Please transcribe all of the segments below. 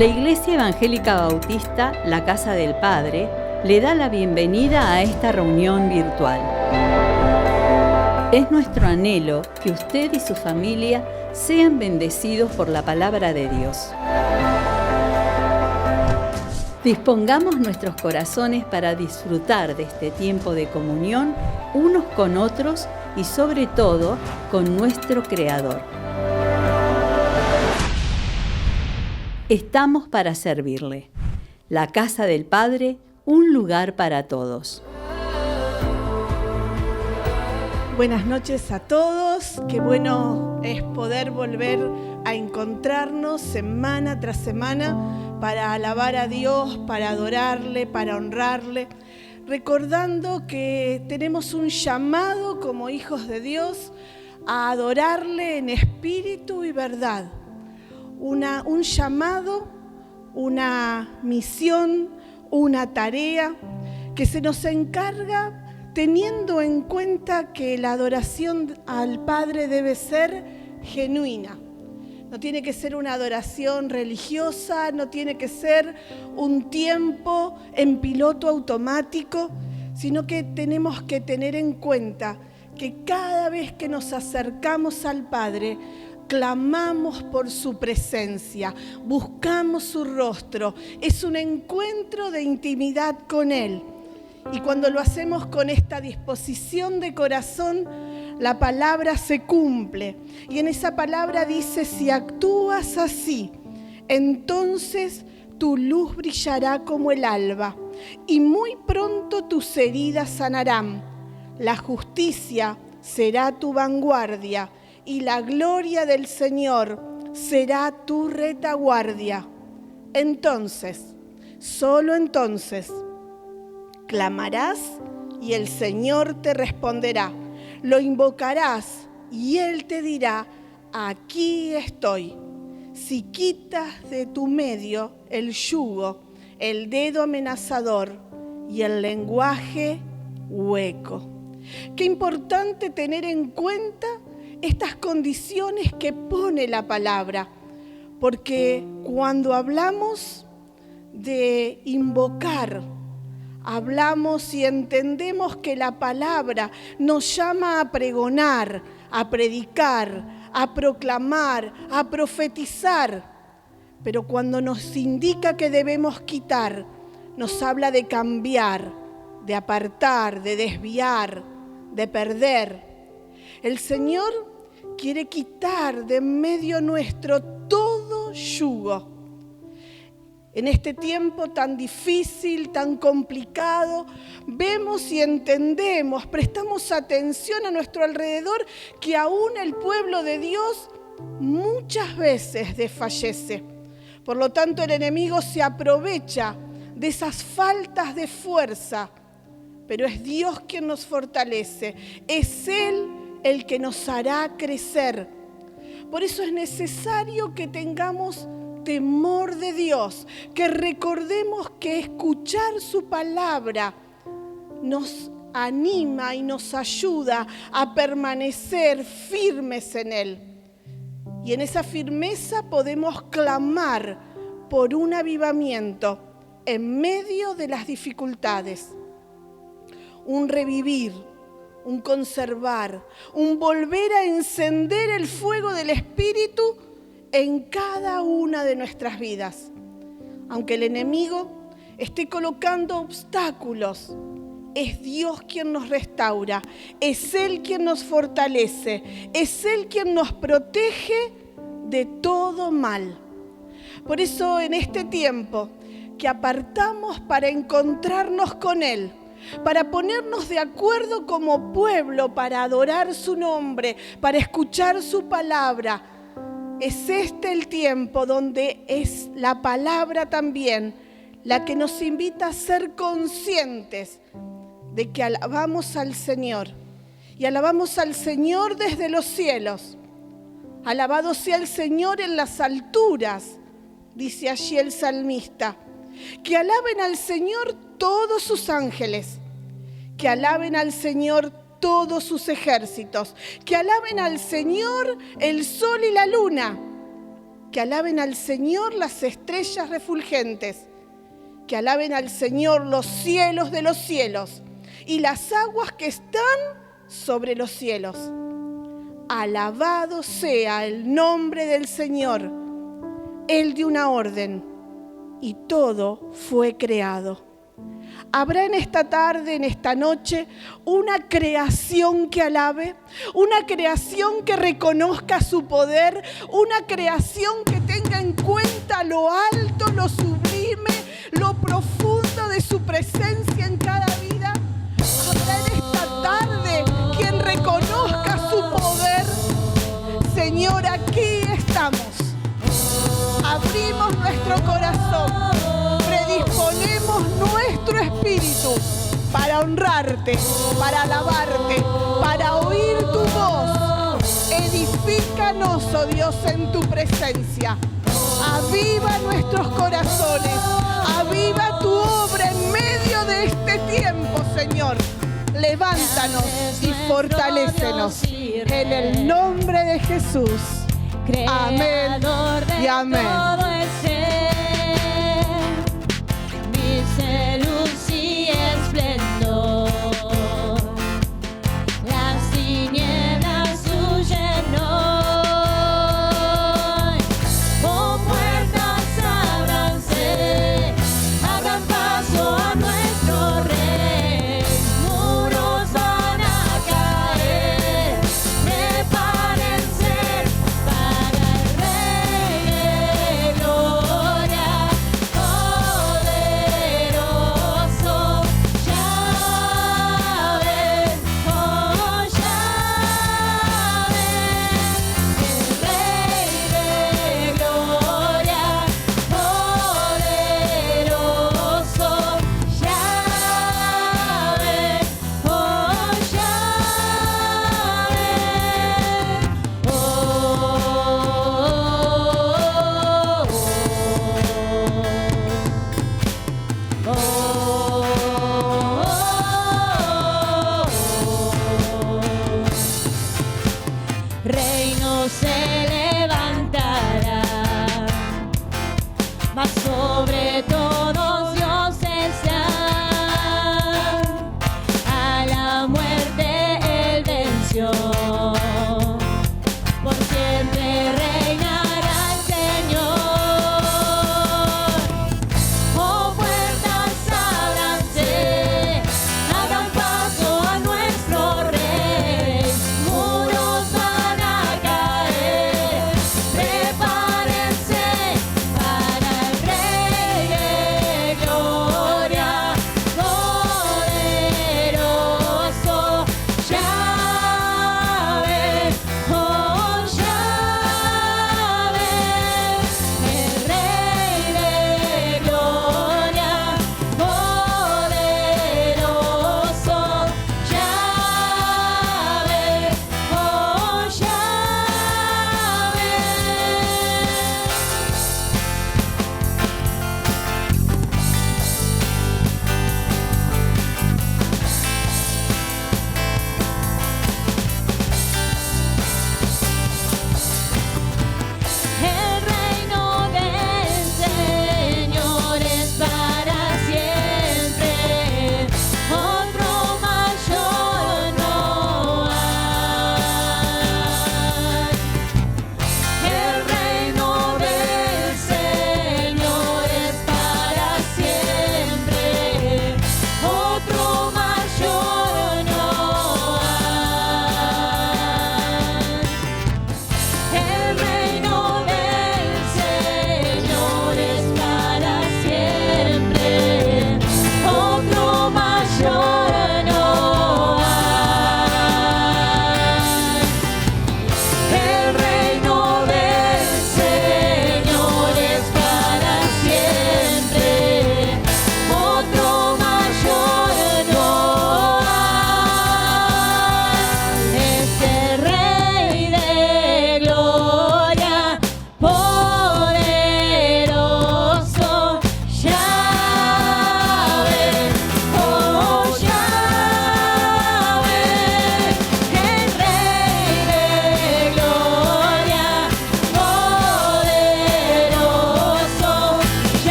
La Iglesia Evangélica Bautista, la Casa del Padre, le da la bienvenida a esta reunión virtual. Es nuestro anhelo que usted y su familia sean bendecidos por la palabra de Dios. Dispongamos nuestros corazones para disfrutar de este tiempo de comunión unos con otros y sobre todo con nuestro Creador. Estamos para servirle. La Casa del Padre, un lugar para todos. Buenas noches a todos. Qué bueno es poder volver a encontrarnos semana tras semana para alabar a Dios, para adorarle, para honrarle, recordando que tenemos un llamado como hijos de Dios a adorarle en espíritu y verdad. Un llamado, una misión, una tarea que se nos encarga teniendo en cuenta que la adoración al Padre debe ser genuina. No tiene que ser una adoración religiosa, no tiene que ser un tiempo en piloto automático, sino que tenemos que tener en cuenta que cada vez que nos acercamos al Padre, clamamos por su presencia, buscamos su rostro. Es un encuentro de intimidad con Él. Y cuando lo hacemos con esta disposición de corazón, la palabra se cumple. Y en esa palabra dice, si actúas así, entonces tu luz brillará como el alba, y muy pronto tus heridas sanarán. La justicia será tu vanguardia, y la gloria del Señor será tu retaguardia. Entonces, solo entonces, clamarás y el Señor te responderá. Lo invocarás y Él te dirá, aquí estoy. Si quitas de tu medio el yugo, el dedo amenazador y el lenguaje hueco. Qué importante tener en cuenta estas condiciones que pone la palabra, porque cuando hablamos de invocar, hablamos y entendemos que la palabra nos llama a pregonar, a predicar, a proclamar, a profetizar, pero cuando nos indica que debemos quitar, nos habla de cambiar, de apartar, de desviar, de perder. El Señor quiere quitar de en medio nuestro todo yugo. En este tiempo tan difícil, tan complicado, vemos y entendemos, prestamos atención a nuestro alrededor que aún el pueblo de Dios muchas veces desfallece. Por lo tanto, el enemigo se aprovecha de esas faltas de fuerza, pero es Dios quien nos fortalece, es Él el que nos hará crecer. Por eso es necesario que tengamos temor de Dios, que recordemos que escuchar su palabra nos anima y nos ayuda a permanecer firmes en Él. Y en esa firmeza podemos clamar por un avivamiento en medio de las dificultades, un revivir, un conservar, un volver a encender el fuego del Espíritu en cada una de nuestras vidas. Aunque el enemigo esté colocando obstáculos, es Dios quien nos restaura, es Él quien nos fortalece, es Él quien nos protege de todo mal. Por eso en este tiempo que apartamos para encontrarnos con Él, para ponernos de acuerdo como pueblo, para adorar su nombre, para escuchar su palabra. Es este el tiempo donde es la palabra también la que nos invita a ser conscientes de que alabamos al Señor. Y alabamos al Señor desde los cielos. Alabado sea el Señor en las alturas, dice allí el salmista. Que alaben al Señor todos sus ángeles, que alaben al Señor todos sus ejércitos, que alaben al Señor el sol y la luna, Que alaben al Señor las estrellas refulgentes. Que alaben al Señor los cielos de los cielos y las aguas que están sobre los cielos. Alabado sea el nombre del Señor. Él dio una orden y todo fue creado. ¿Habrá en esta tarde, en esta noche, una creación que alabe? ¿Una creación que reconozca su poder? ¿Una creación que tenga en cuenta lo alto, lo sublime, lo profundo de su presencia en cada vida? ¿Habrá en esta tarde quien reconozca su poder? Señor, aquí estamos. Abrimos nuestro corazón. Predisponemos nuestro espíritu para honrarte, para alabarte, para oír tu voz. Edifícanos, oh Dios, en tu presencia. Aviva nuestros corazones, aviva tu obra en medio de este tiempo, Señor. Levántanos y fortalécenos en el nombre de Jesús. Amén y amén. Luz y esplendor, las tinieblas huyen hoy. Oh, puertas ábranse, hagan paso a nuestro Rey. Muros van a caer, prepárense para el Rey de Gloria. Reino se levantará, mas sobre todos Dios está. A la muerte Él venció, por siempre reinará el Señor. Oh, puertas ábranse, hagan paso a nuestro Rey. Muros van a caer, prepárense para el Rey de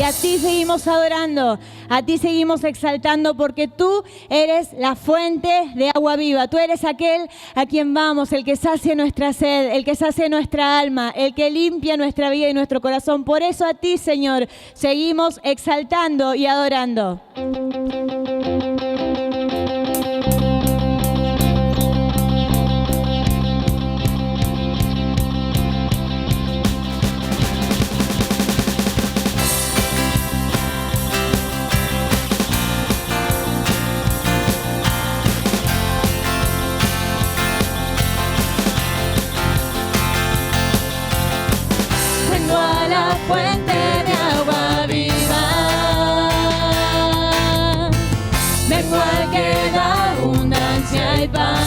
a ti seguimos adorando, a ti seguimos exaltando, porque tú eres la fuente de agua viva. Tú eres aquel a quien vamos, el que sacia nuestra sed, el que sacia nuestra alma, el que limpia nuestra vida y nuestro corazón. Por eso a ti, Señor, seguimos exaltando y adorando. Fuente de agua viva, vengo al que da abundancia y paz.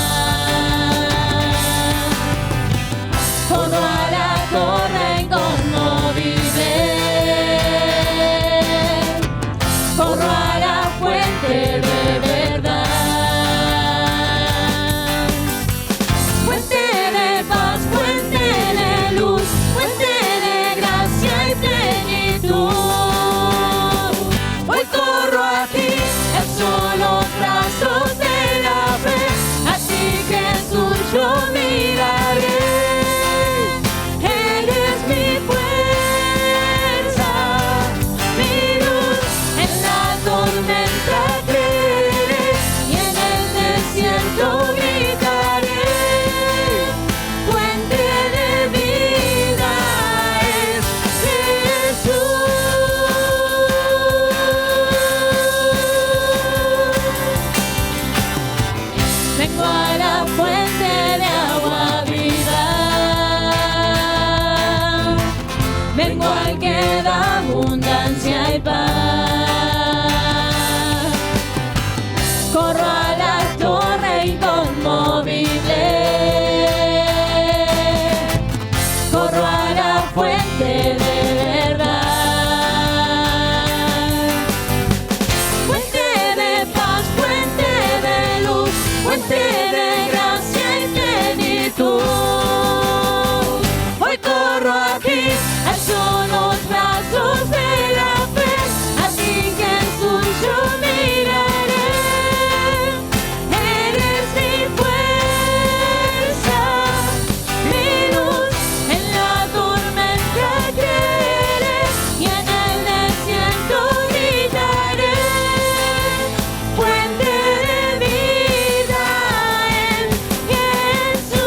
Corro a la torre inconmovible, corro a la fuente de verdad, fuente de paz, fuente de luz, fuente de gracia y plenitud. Hoy corro a ti, son los brazos de la fe, a ti Jesús yo miraré. Eres mi fuerza, mi luz, en la tormenta creeré y en el desierto gritaré. Fuente de vida es Jesús. Vengo a la fuente de agua viva, vengo al que da abundancia y paz. Corro a la torre inconmovible, corro a la fuente de verdad, fuente de paz, fuente de luz, fuente de gracia y plenitud. Hoy corro aquí, alzo los brazos de la fe, a ti Jesús yo miraré. Eres mi fuerza, mi luz, en la tormenta creeré y en el desierto gritaré. Fuente de vida en Jesús.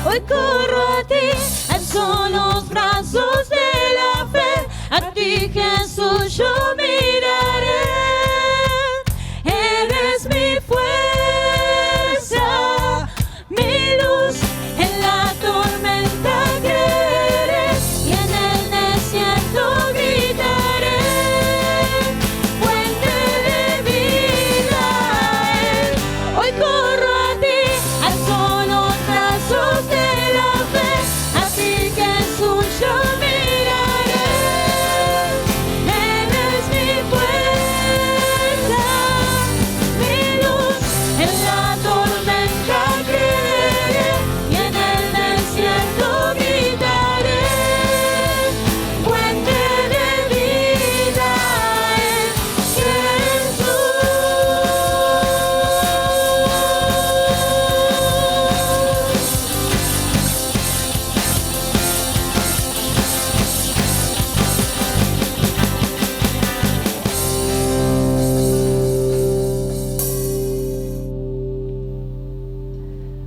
Hoy corro a ti, alzo los brazos de la fe, a ti Jesús yo miraré. Eres mi fuerza, mi luz, en la tormenta creeré y en el desierto gritaré. Fuente de vida es. Hoy corro a ti, alzo los brazos de la fe, a ti Jesús yo miraré. Eres mi fuerza, mi luz, en la tormenta creeré y en el desierto gritaré. Fuente de vida es Jesús.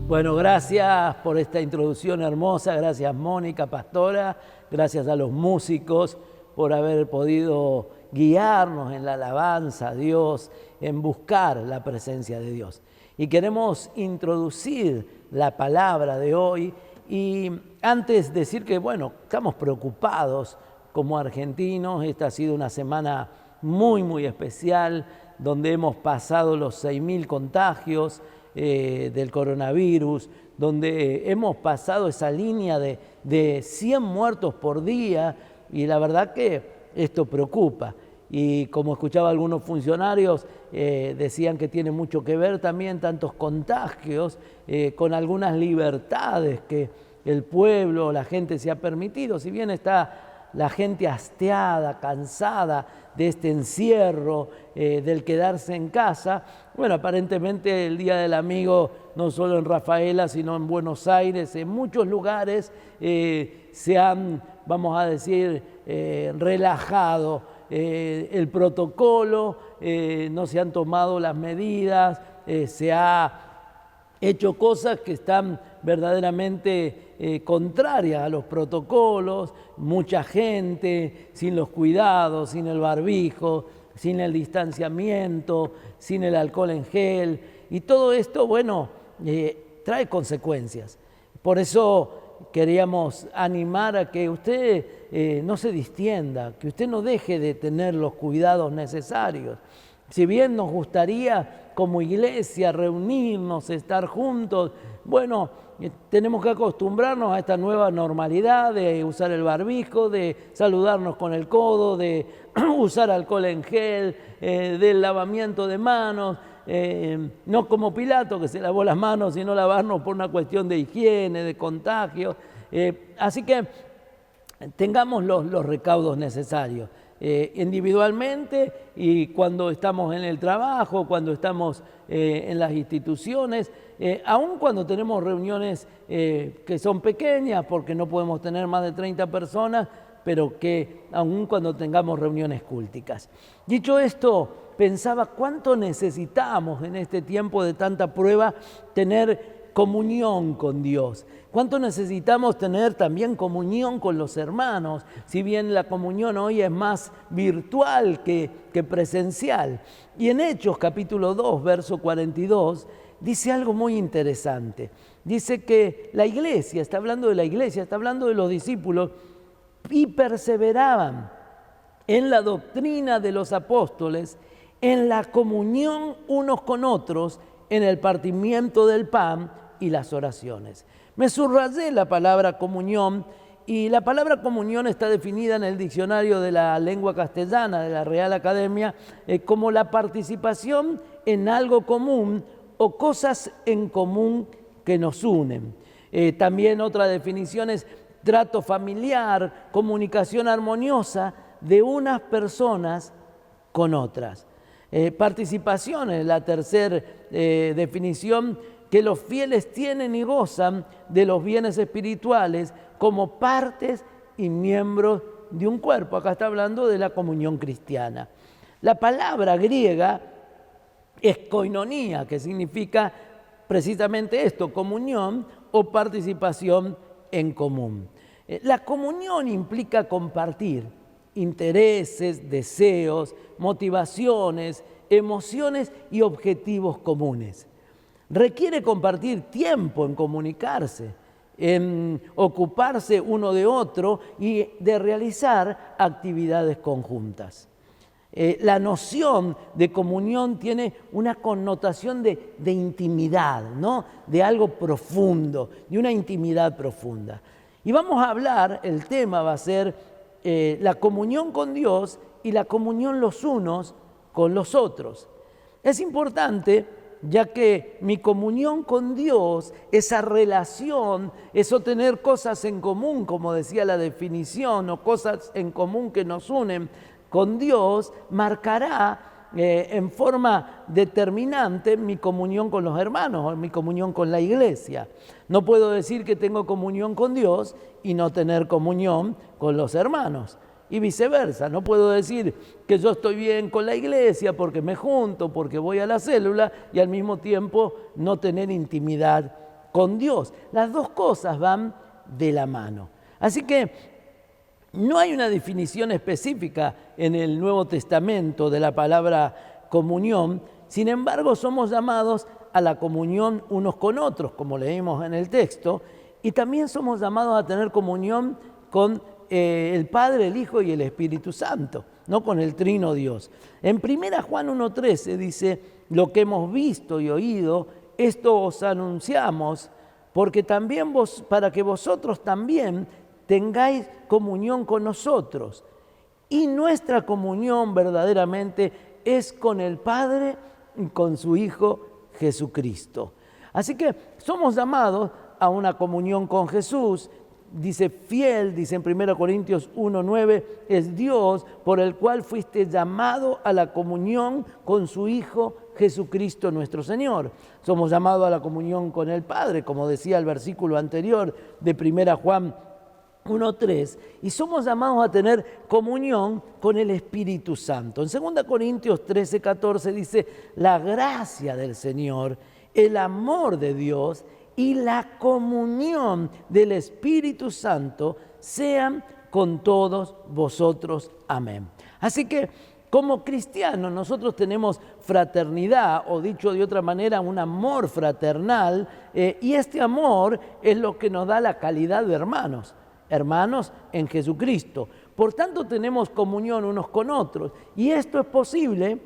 Bueno, gracias por esta introducción hermosa, gracias Mónica, pastora, gracias a los músicos por haber podido guiarnos en la alabanza a Dios, en buscar la presencia de Dios. Y queremos introducir la palabra de hoy Y antes decir que, bueno, estamos preocupados como argentinos. Esta ha sido una semana muy especial, donde hemos pasado los 6.000 contagios del coronavirus, donde hemos pasado esa línea de 100 muertos por día, y la verdad que esto preocupa. Y como escuchaba algunos funcionarios, decían que tiene mucho que ver también tantos contagios con algunas libertades que el pueblo, la gente se ha permitido. Si bien está la gente hastiada, cansada de este encierro, del quedarse en casa, bueno, aparentemente el Día del Amigo, no solo en Rafaela, sino en Buenos Aires, en muchos lugares se han, vamos a decir, relajado el protocolo, no se han tomado las medidas, se ha hecho cosas que están verdaderamente contrarias a los protocolos, mucha gente sin los cuidados, sin el barbijo, sin el distanciamiento, sin el alcohol en gel, y todo esto, bueno, trae consecuencias. Por eso queríamos animar a que usted no se distienda, que usted no deje de tener los cuidados necesarios. Si bien nos gustaría como iglesia reunirnos, estar juntos, bueno, tenemos que acostumbrarnos a esta nueva normalidad de usar el barbijo, de saludarnos con el codo, de usar alcohol en gel, del lavamiento de manos, no como Pilato, que se lavó las manos, sino lavarnos por una cuestión de higiene, de contagio. Así que tengamos los recaudos necesarios, individualmente, y cuando estamos en el trabajo, cuando estamos en las instituciones, aun cuando tenemos reuniones que son pequeñas, porque no podemos tener más de 30 personas, pero que aun cuando tengamos reuniones cúlticas. Dicho esto, pensaba cuánto necesitamos en este tiempo de tanta prueba tener comunión con Dios. Cuánto necesitamos tener también comunión con los hermanos, si bien la comunión hoy es más virtual que presencial. Y en Hechos capítulo 2, verso 42, dice algo muy interesante. Dice que la iglesia, está hablando de la iglesia, está hablando de los discípulos, y perseveraban en la doctrina de los apóstoles, en la comunión unos con otros, en el partimiento del pan y las oraciones. Me subrayé la palabra comunión, y la palabra comunión está definida en el diccionario de la lengua castellana de la Real Academia como la participación en algo común o cosas en común que nos unen. También otra definición es trato familiar, comunicación armoniosa de unas personas con otras. Participación es la tercera definición, que los fieles tienen y gozan de los bienes espirituales como partes y miembros de un cuerpo. Acá está hablando de la comunión cristiana. La palabra griega es koinonía, que significa precisamente esto, comunión o participación en común. La comunión implica compartir intereses, deseos, motivaciones, emociones y objetivos comunes. Requiere compartir tiempo en comunicarse, en ocuparse uno de otro y de realizar actividades conjuntas. La noción de comunión tiene una connotación de intimidad, ¿no? De algo profundo, de una intimidad profunda. Y vamos a hablar, el tema va a ser la comunión con Dios y la comunión los unos con los otros. Es importante, ya que mi comunión con Dios, esa relación, eso tener cosas en común, como decía la definición, o cosas en común que nos unen con Dios, marcará en forma determinante mi comunión con los hermanos, o mi comunión con la iglesia. No puedo decir que tengo comunión con Dios y no tener comunión con los hermanos. Y viceversa, no puedo decir que yo estoy bien con la iglesia porque me junto, porque voy a la célula, y al mismo tiempo no tener intimidad con Dios. Las dos cosas van de la mano. Así que no hay una definición específica en el Nuevo Testamento de la palabra comunión. Sin embargo, somos llamados a la comunión unos con otros, como leímos en el texto, y también somos llamados a tener comunión con el Padre, el Hijo y el Espíritu Santo, no con el Trino Dios. En 1 Juan 1:13 dice, lo que hemos visto y oído, esto os anunciamos, porque también para que vosotros también tengáis comunión con nosotros. Y nuestra comunión verdaderamente es con el Padre y con su Hijo Jesucristo. Así que somos llamados a una comunión con Jesús. Dice fiel, dice en 1 Corintios 1:9, es Dios por el cual fuiste llamado a la comunión con su Hijo Jesucristo nuestro Señor. Somos llamados a la comunión con el Padre, como decía el versículo anterior de 1 Juan 1:3, y somos llamados a tener comunión con el Espíritu Santo. En 2 Corintios 13:14 dice, la gracia del Señor, el amor de Dios y la comunión del Espíritu Santo sean con todos vosotros. Amén. Así que como cristianos nosotros tenemos fraternidad, o dicho de otra manera, un amor fraternal, y este amor es lo que nos da la calidad de hermanos en Jesucristo. Por tanto tenemos comunión unos con otros, y esto es posible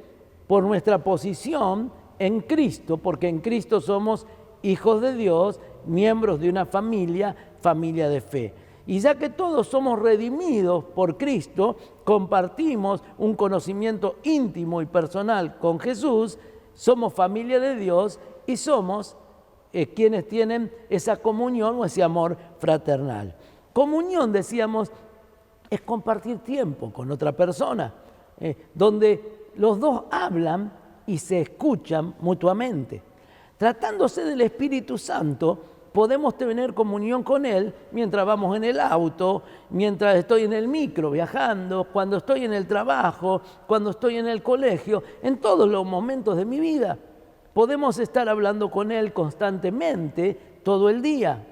por nuestra posición en Cristo, porque en Cristo somos hijos de Dios, miembros de una familia de fe. Y ya que todos somos redimidos por Cristo, compartimos un conocimiento íntimo y personal con Jesús, somos familia de Dios y somos quienes tienen esa comunión o ese amor fraternal. Comunión, decíamos, es compartir tiempo con otra persona, donde los dos hablan y se escuchan mutuamente. Tratándose del Espíritu Santo, podemos tener comunión con Él mientras vamos en el auto, mientras estoy en el micro viajando, cuando estoy en el trabajo, cuando estoy en el colegio, en todos los momentos de mi vida. Podemos estar hablando con Él constantemente todo el día.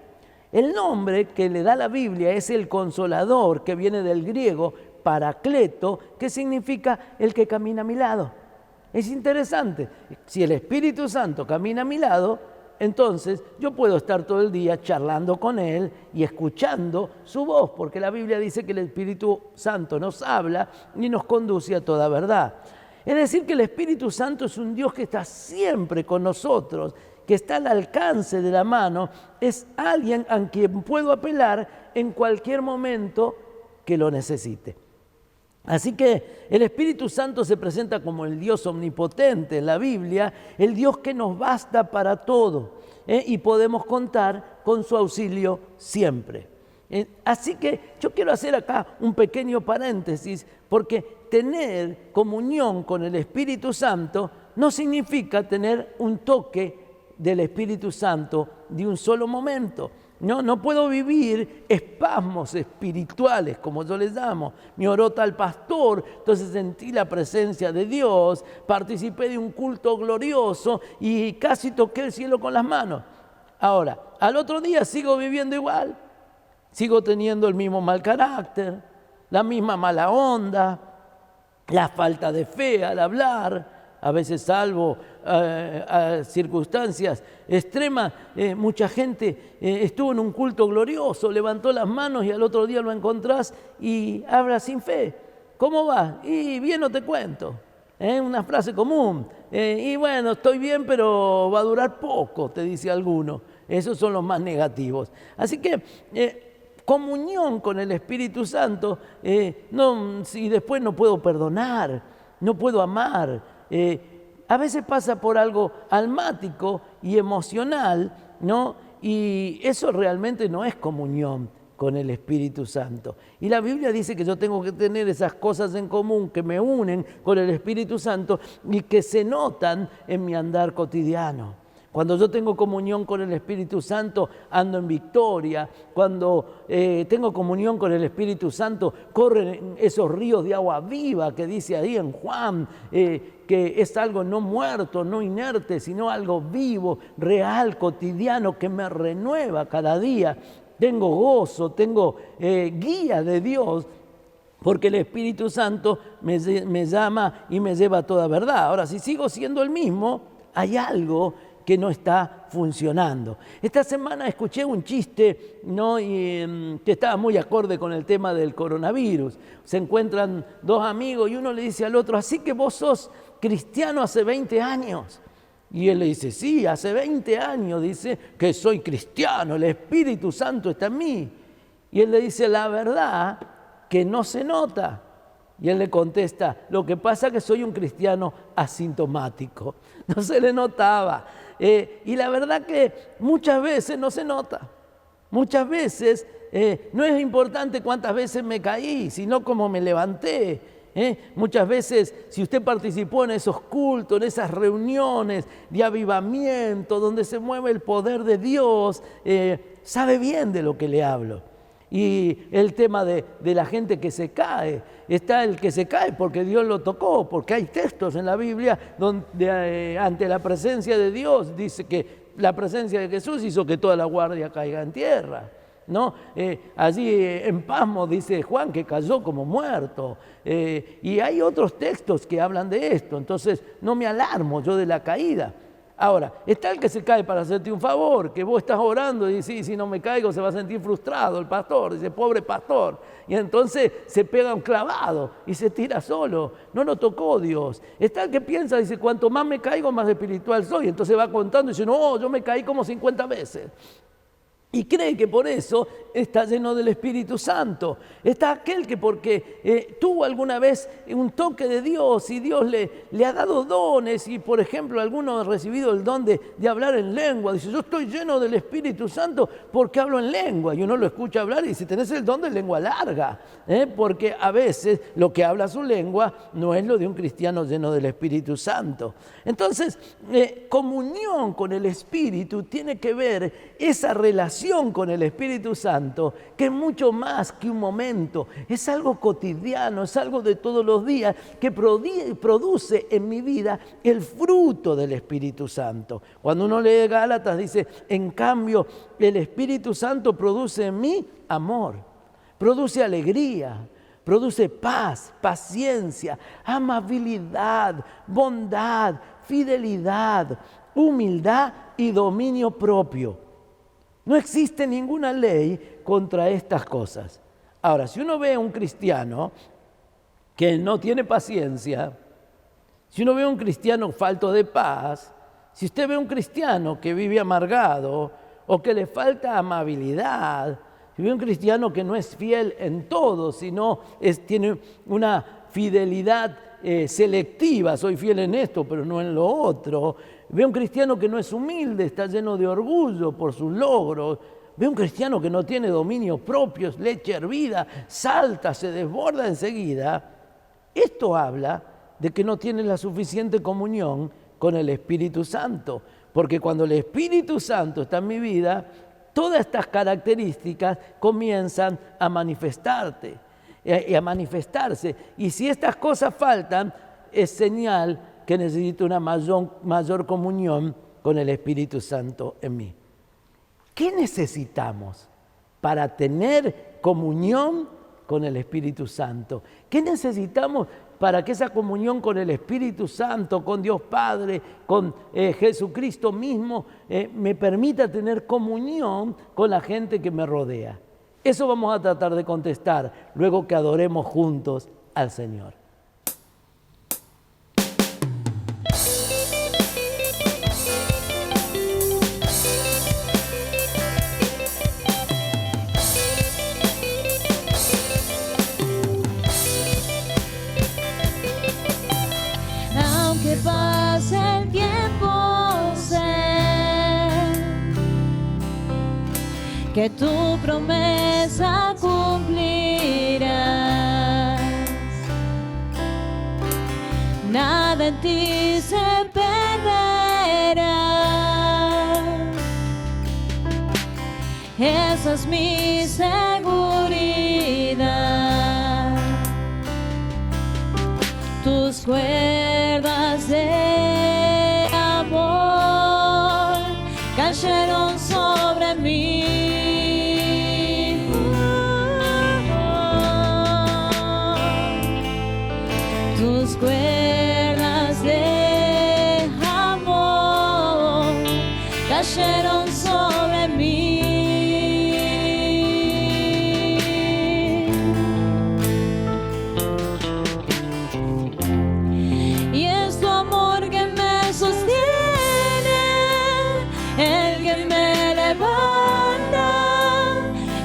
El nombre que le da la Biblia es el Consolador, que viene del griego Paracleto, que significa el que camina a mi lado. Es interesante, si el Espíritu Santo camina a mi lado, entonces yo puedo estar todo el día charlando con Él y escuchando su voz, porque la Biblia dice que el Espíritu Santo nos habla y nos conduce a toda verdad. Es decir, que el Espíritu Santo es un Dios que está siempre con nosotros, que está al alcance de la mano, es alguien a quien puedo apelar en cualquier momento que lo necesite. Así que el Espíritu Santo se presenta como el Dios omnipotente en la Biblia, el Dios que nos basta para todo, y podemos contar con su auxilio siempre. Así que yo quiero hacer acá un pequeño paréntesis, porque tener comunión con el Espíritu Santo no significa tener un toque del Espíritu Santo de un solo momento. No puedo vivir espasmos espirituales, como yo les llamo. Me oró tal pastor, entonces sentí la presencia de Dios, participé de un culto glorioso y casi toqué el cielo con las manos. Ahora, al otro día sigo viviendo igual, sigo teniendo el mismo mal carácter, la misma mala onda, la falta de fe al hablar. A veces, salvo a circunstancias extremas, mucha gente estuvo en un culto glorioso, levantó las manos y al otro día lo encontrás y habla sin fe. ¿Cómo va? Y bien, no te cuento. Una frase común. Y bueno, estoy bien, pero va a durar poco, te dice alguno. Esos son los más negativos. Así que comunión con el Espíritu Santo, si después no puedo perdonar, no puedo amar. A veces pasa por algo almático y emocional, ¿no? Y eso realmente no es comunión con el Espíritu Santo. Y la Biblia dice que yo tengo que tener esas cosas en común que me unen con el Espíritu Santo y que se notan en mi andar cotidiano. Cuando yo tengo comunión con el Espíritu Santo, ando en victoria. Cuando tengo comunión con el Espíritu Santo, corren esos ríos de agua viva que dice ahí en Juan, que es algo no muerto, no inerte, sino algo vivo, real, cotidiano, que me renueva cada día. Tengo gozo, tengo guía de Dios, porque el Espíritu Santo me llama y me lleva a toda verdad. Ahora, si sigo siendo el mismo, hay algo que no está funcionando. Esta semana escuché un chiste, ¿no? que estaba muy acorde con el tema del coronavirus. Se encuentran dos amigos y uno le dice al otro, así que vos sos cristiano hace 20 años. Y él le dice, sí, hace 20 años, dice, que soy cristiano, el Espíritu Santo está en mí. Y él le dice, la verdad que no se nota. Y él le contesta, lo que pasa es que soy un cristiano asintomático. No se le notaba. Y la verdad que muchas veces no se nota. Muchas veces no es importante cuántas veces me caí, sino cómo me levanté. Muchas veces, si usted participó en esos cultos, en esas reuniones de avivamiento, donde se mueve el poder de Dios, sabe bien de lo que le hablo. Y el tema de la gente que se cae, está el que se cae porque Dios lo tocó, porque hay textos en la Biblia donde ante la presencia de Dios dice que la presencia de Jesús hizo que toda la guardia caiga en tierra, ¿no? Allí en Pasmo dice Juan que cayó como muerto, y hay otros textos que hablan de esto, entonces no me alarmo yo de la caída. Ahora, está el que se cae para hacerte un favor, que vos estás orando y decís, si no me caigo se va a sentir frustrado el pastor, dice, pobre pastor, y entonces se pega un clavado y se tira solo, no lo tocó Dios. Está el que piensa, dice, cuanto más me caigo, más espiritual soy, entonces va contando y dice, no, yo me caí como 50 veces. Y cree que por eso está lleno del Espíritu Santo. Está aquel que porque tuvo alguna vez un toque de Dios y Dios le ha dado dones y, por ejemplo, alguno ha recibido el don de hablar en lengua. Dice, yo estoy lleno del Espíritu Santo porque hablo en lengua. Y uno lo escucha hablar y dice, tenés el don de lengua larga. Porque a veces lo que habla su lengua no es lo de un cristiano lleno del Espíritu Santo. Entonces, comunión con el Espíritu tiene que ver esa relación con el Espíritu Santo, que es mucho más que un momento, es algo cotidiano, es algo de todos los días que produce en mi vida el fruto del Espíritu Santo. Cuando uno lee Gálatas dice, en cambio, el Espíritu Santo produce en mí amor, produce alegría, produce paz, paciencia, amabilidad, bondad, fidelidad, humildad y dominio propio. No existe ninguna ley contra estas cosas. Ahora, si uno ve a un cristiano que no tiene paciencia, si uno ve a un cristiano falto de paz, si usted ve a un cristiano que vive amargado o que le falta amabilidad, si ve a un cristiano que no es fiel en todo, sino tiene una fidelidad selectiva, soy fiel en esto, pero no en lo otro. Ve a un cristiano que no es humilde, está lleno de orgullo por sus logros. Ve a un cristiano que no tiene dominio propio, es leche hervida, salta, se desborda enseguida. Esto habla de que no tiene la suficiente comunión con el Espíritu Santo, porque cuando el Espíritu Santo está en mi vida, todas estas características comienzan a manifestarse. Y si estas cosas faltan, es señal que necesito una mayor comunión con el Espíritu Santo en mí. ¿Qué necesitamos para tener comunión con el Espíritu Santo? ¿Qué necesitamos para que esa comunión con el Espíritu Santo, con Dios Padre, con Jesucristo mismo, me permita tener comunión con la gente que me rodea? Eso vamos a tratar de contestar luego que adoremos juntos al Señor. Aunque pase el tiempo, sé que tu promesa cumplirás. Nada en ti se perderá. Esa es mi seguridad. Tus cuerdas de amor cayeron sobre mí. Tus cuerdas de amor cayeron sobre mí. Y es tu amor que me sostiene, el que me levanta,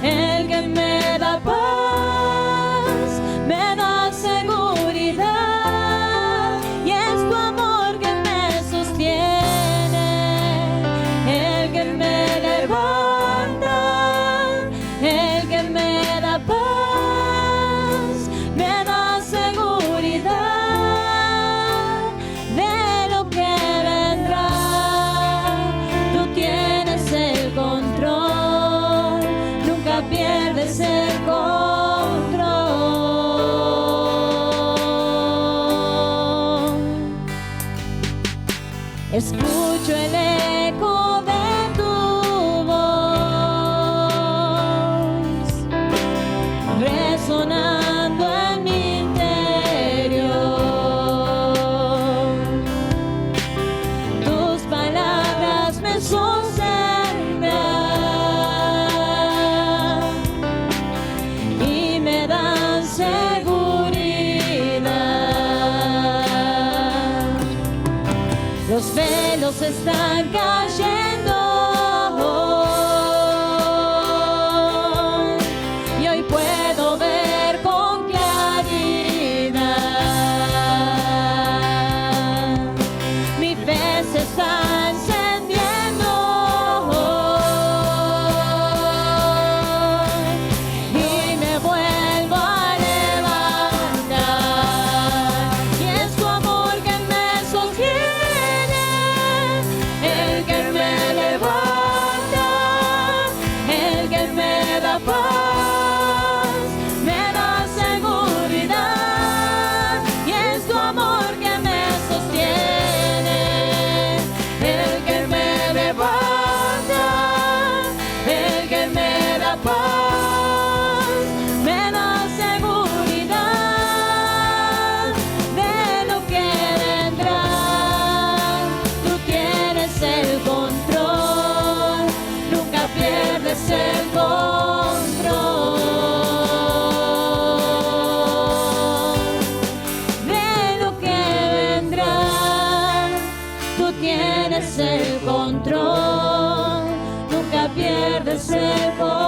el que me da paz, me da seguridad. Y es tu amor que me sostiene, el que me levanta, el que me da paz, me da seguridad de lo que vendrá. Tú tienes el control, nunca pierdes el control. Escucho el eco de tu voz resonando en mi interior. Tus palabras me sostendrán y me dan seguridad. Los velos están cayendo y hoy puedo ver con claridad. Mi fe se está encendiendo y me vuelvo a levantar. Y es tu amor que me sostiene, el que me levanta, el que me da paz, me da seguridad. Y es tu amor que me sostiene, el que me levanta, el que me da paz, me da seguridad de lo que vendrá. Tú tienes el control, nunca pierdes el control de lo que vendrá. Tú tienes el control, nunca pierdes el control.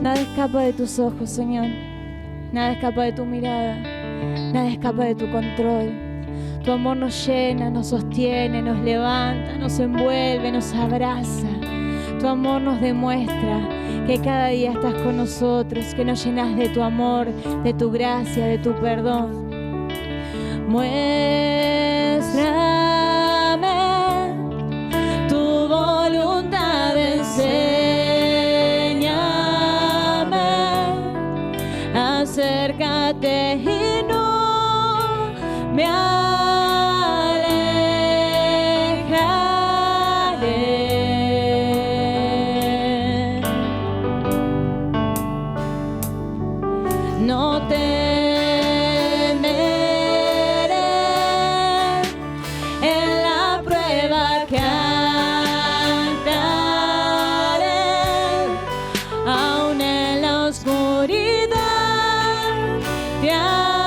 Nada escapa de tus ojos, Señor. Nada escapa de tu mirada. Nada escapa de tu control. Tu amor nos llena, nos sostiene, nos levanta, nos envuelve, nos abraza. Tu amor nos demuestra que cada día estás con nosotros, que nos llenas de tu amor, de tu gracia, de tu perdón. Muéstrame tu voluntad, enséñame, acércate y no me alejaré. No temeré en la prueba que andaré, aún en la oscuridad te alabaré.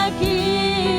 Aquí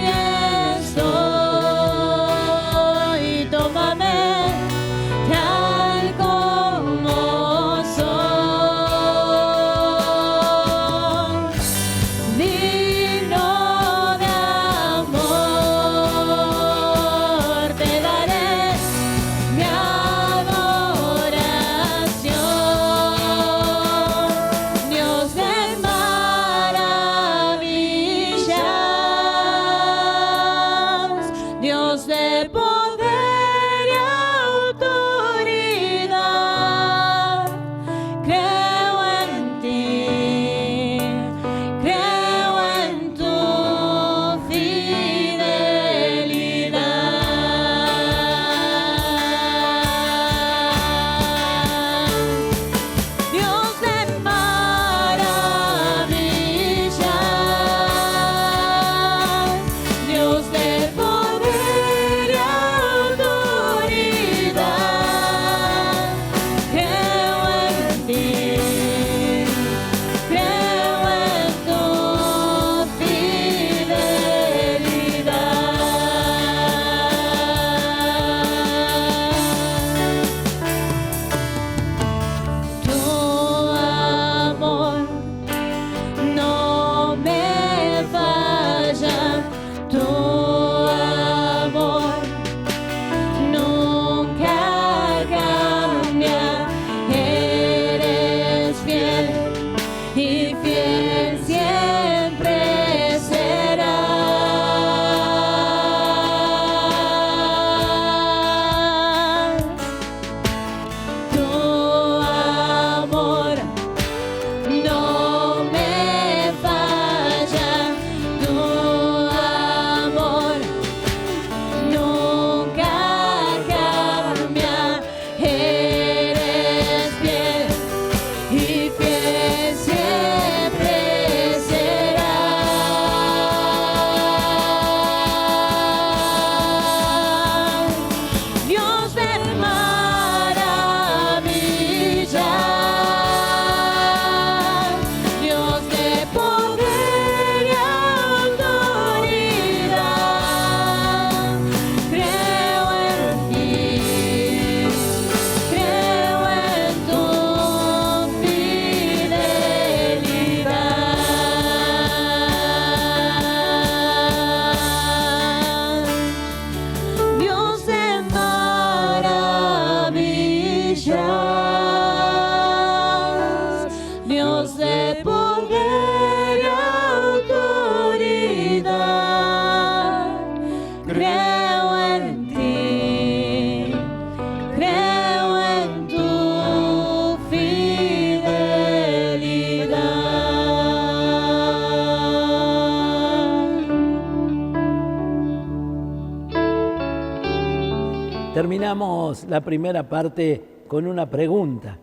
Terminamos la primera parte con una pregunta.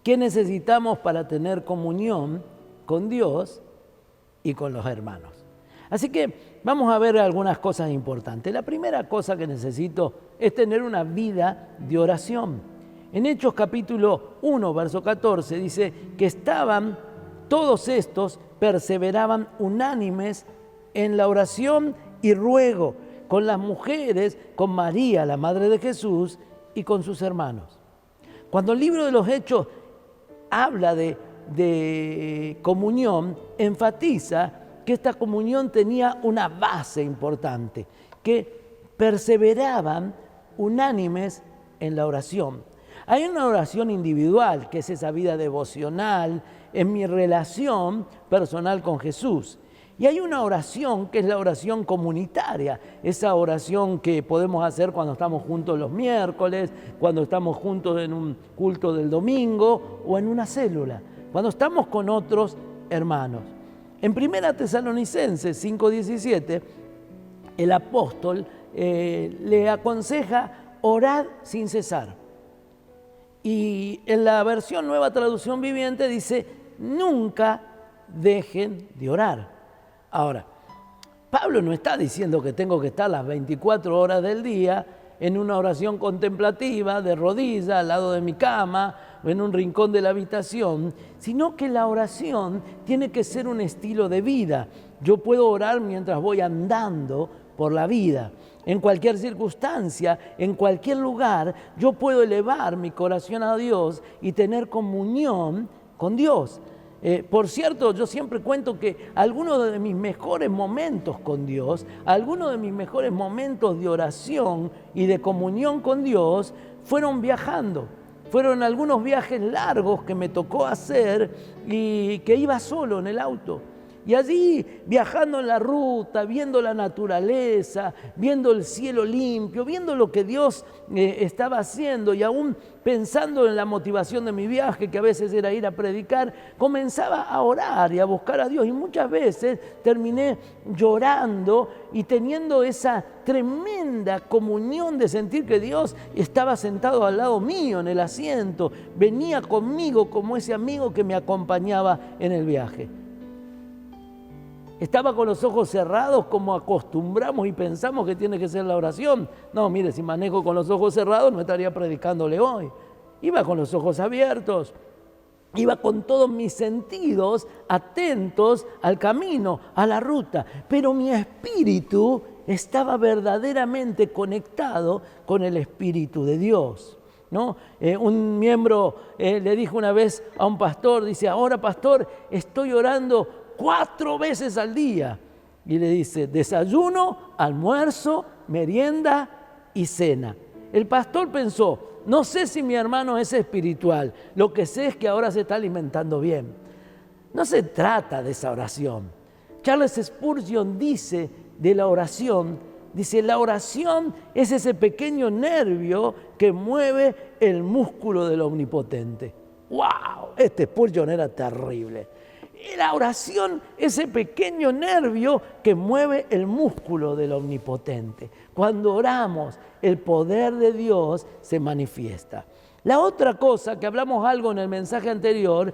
¿Qué necesitamos para tener comunión con Dios y con los hermanos? Así que vamos a ver algunas cosas importantes. La primera cosa que necesito es tener una vida de oración. En Hechos capítulo 1, verso 14, dice que estaban todos estos, perseveraban unánimes en la oración y ruego, con las mujeres, con María, la madre de Jesús, y con sus hermanos. Cuando el libro de los Hechos habla de comunión, enfatiza que esta comunión tenía una base importante, que perseveraban unánimes en la oración. Hay una oración individual, que es esa vida devocional, en mi relación personal con Jesús. Y hay una oración que es la oración comunitaria, esa oración que podemos hacer cuando estamos juntos los miércoles, cuando estamos juntos en un culto del domingo o en una célula, cuando estamos con otros hermanos. En 1 Tesalonicenses 5:17, el apóstol le aconseja orar sin cesar. Y en la versión Nueva Traducción Viviente dice, nunca dejen de orar. Ahora, Pablo no está diciendo que tengo que estar las 24 horas del día en una oración contemplativa, de rodillas, al lado de mi cama o en un rincón de la habitación, sino que la oración tiene que ser un estilo de vida. Yo puedo orar mientras voy andando por la vida. En cualquier circunstancia, en cualquier lugar, yo puedo elevar mi corazón a Dios y tener comunión con Dios. Por cierto, yo siempre cuento que algunos de mis mejores momentos con Dios, algunos de mis mejores momentos de oración y de comunión con Dios fueron viajando. Fueron algunos viajes largos que me tocó hacer y que iba solo en el auto. Y allí, viajando en la ruta, viendo la naturaleza, viendo el cielo limpio, viendo lo que Dios estaba haciendo y aún pensando en la motivación de mi viaje, que a veces era ir a predicar, comenzaba a orar y a buscar a Dios. Y muchas veces terminé llorando y teniendo esa tremenda comunión de sentir que Dios estaba sentado al lado mío en el asiento, venía conmigo como ese amigo que me acompañaba en el viaje. ¿Estaba con los ojos cerrados como acostumbramos y pensamos que tiene que ser la oración? No, mire, si manejo con los ojos cerrados no estaría predicándole hoy. Iba con los ojos abiertos, iba con todos mis sentidos atentos al camino, a la ruta, pero mi espíritu estaba verdaderamente conectado con el Espíritu de Dios, ¿no? Un miembro le dijo una vez a un pastor, dice, ahora pastor, estoy orando 4 veces al día. Y le dice, desayuno, almuerzo, merienda y cena. El pastor pensó, no sé si mi hermano es espiritual, lo que sé es que ahora se está alimentando bien. No se trata de esa oración. Charles Spurgeon dice de la oración, dice, la oración es ese pequeño nervio que mueve el músculo del omnipotente. ¡Wow! Este Spurgeon era terrible. La oración, ese pequeño nervio que mueve el músculo del omnipotente. Cuando oramos, el poder de Dios se manifiesta. La otra cosa, que hablamos algo en el mensaje anterior,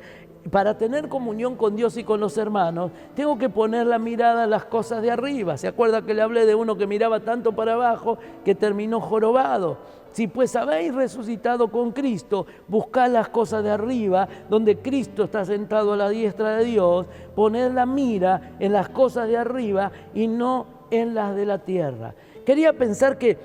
para tener comunión con Dios y con los hermanos, tengo que poner la mirada en las cosas de arriba. ¿Se acuerda que le hablé de uno que miraba tanto para abajo que terminó jorobado? Si pues habéis resucitado con Cristo, buscad las cosas de arriba, donde Cristo está sentado a la diestra de Dios, poned la mira en las cosas de arriba y no en las de la tierra. Quería pensar que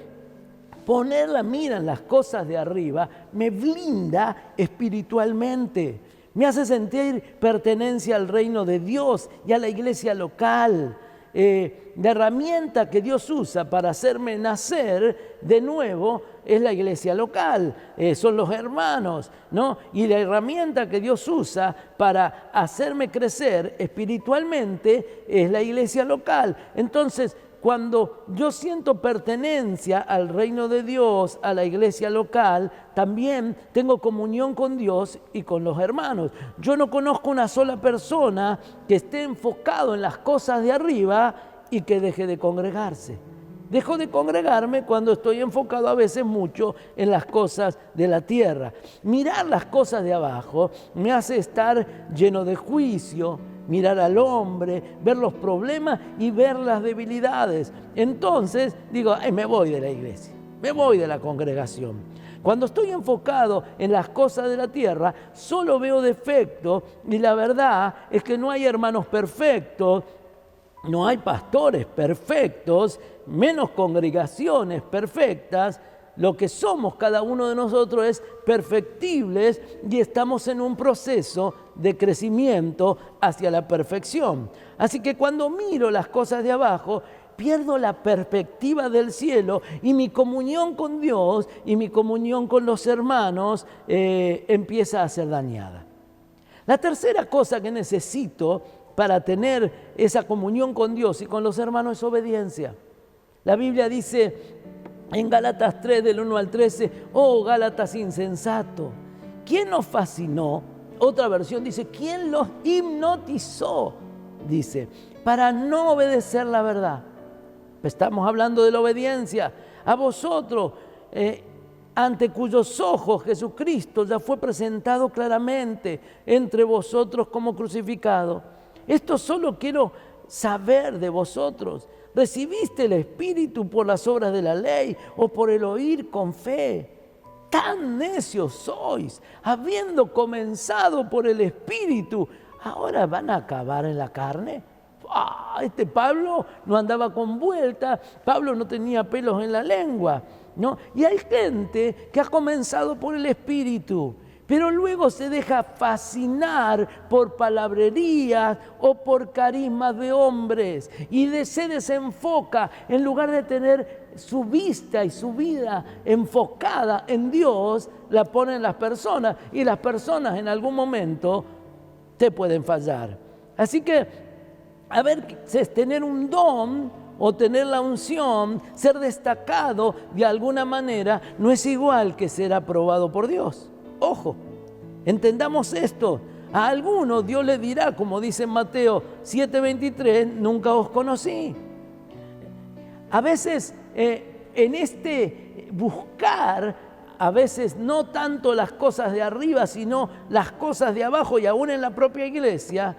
poner la mira en las cosas de arriba me blinda espiritualmente, me hace sentir pertenencia al reino de Dios y a la iglesia local. La herramienta que Dios usa para hacerme nacer de nuevo es la iglesia local, son los hermanos, ¿no? Y la herramienta que Dios usa para hacerme crecer espiritualmente es la iglesia local. Entonces, cuando yo siento pertenencia al reino de Dios, a la iglesia local, también tengo comunión con Dios y con los hermanos. Yo no conozco una sola persona que esté enfocado en las cosas de arriba y que deje de congregarse. Dejo de congregarme cuando estoy enfocado a veces mucho en las cosas de la tierra. Mirar las cosas de abajo me hace estar lleno de juicio, mirar al hombre, ver los problemas y ver las debilidades. Entonces digo, me voy de la iglesia, me voy de la congregación. Cuando estoy enfocado en las cosas de la tierra, solo veo defectos y la verdad es que no hay hermanos perfectos, no hay pastores perfectos, menos congregaciones perfectas. Lo que somos cada uno de nosotros es perfectibles y estamos en un proceso de crecimiento hacia la perfección. Así que cuando miro las cosas de abajo, pierdo la perspectiva del cielo y mi comunión con Dios y mi comunión con los hermanos empieza a ser dañada. La tercera cosa que necesito para tener esa comunión con Dios y con los hermanos es obediencia. La Biblia dice en Gálatas 3, del 1 al 13, oh Gálatas insensato, ¿quién nos fascinó? Otra versión dice, ¿quién los hipnotizó? Dice, para no obedecer la verdad. Estamos hablando de la obediencia. A vosotros, ante cuyos ojos Jesucristo ya fue presentado claramente entre vosotros como crucificado. Esto solo quiero saber de vosotros. ¿Recibiste el Espíritu por las obras de la ley o por el oír con fe? Tan necios sois, habiendo comenzado por el Espíritu, ¿ahora van a acabar en la carne? Este Pablo no andaba con vuelta, Pablo no tenía pelos en la lengua, ¿no? Y hay gente que ha comenzado por el Espíritu, pero luego se deja fascinar por palabrerías o por carismas de hombres y se desenfoca en lugar de tener su vista y su vida enfocada en Dios, la pone en las personas y las personas en algún momento te pueden fallar. Así que a veces tener un don o tener la unción, ser destacado de alguna manera, no es igual que ser aprobado por Dios. Ojo, entendamos esto. A algunos Dios le dirá, como dice en Mateo 7:23, nunca os conocí. A veces en este buscar, a veces no tanto las cosas de arriba, sino las cosas de abajo y aún en la propia iglesia,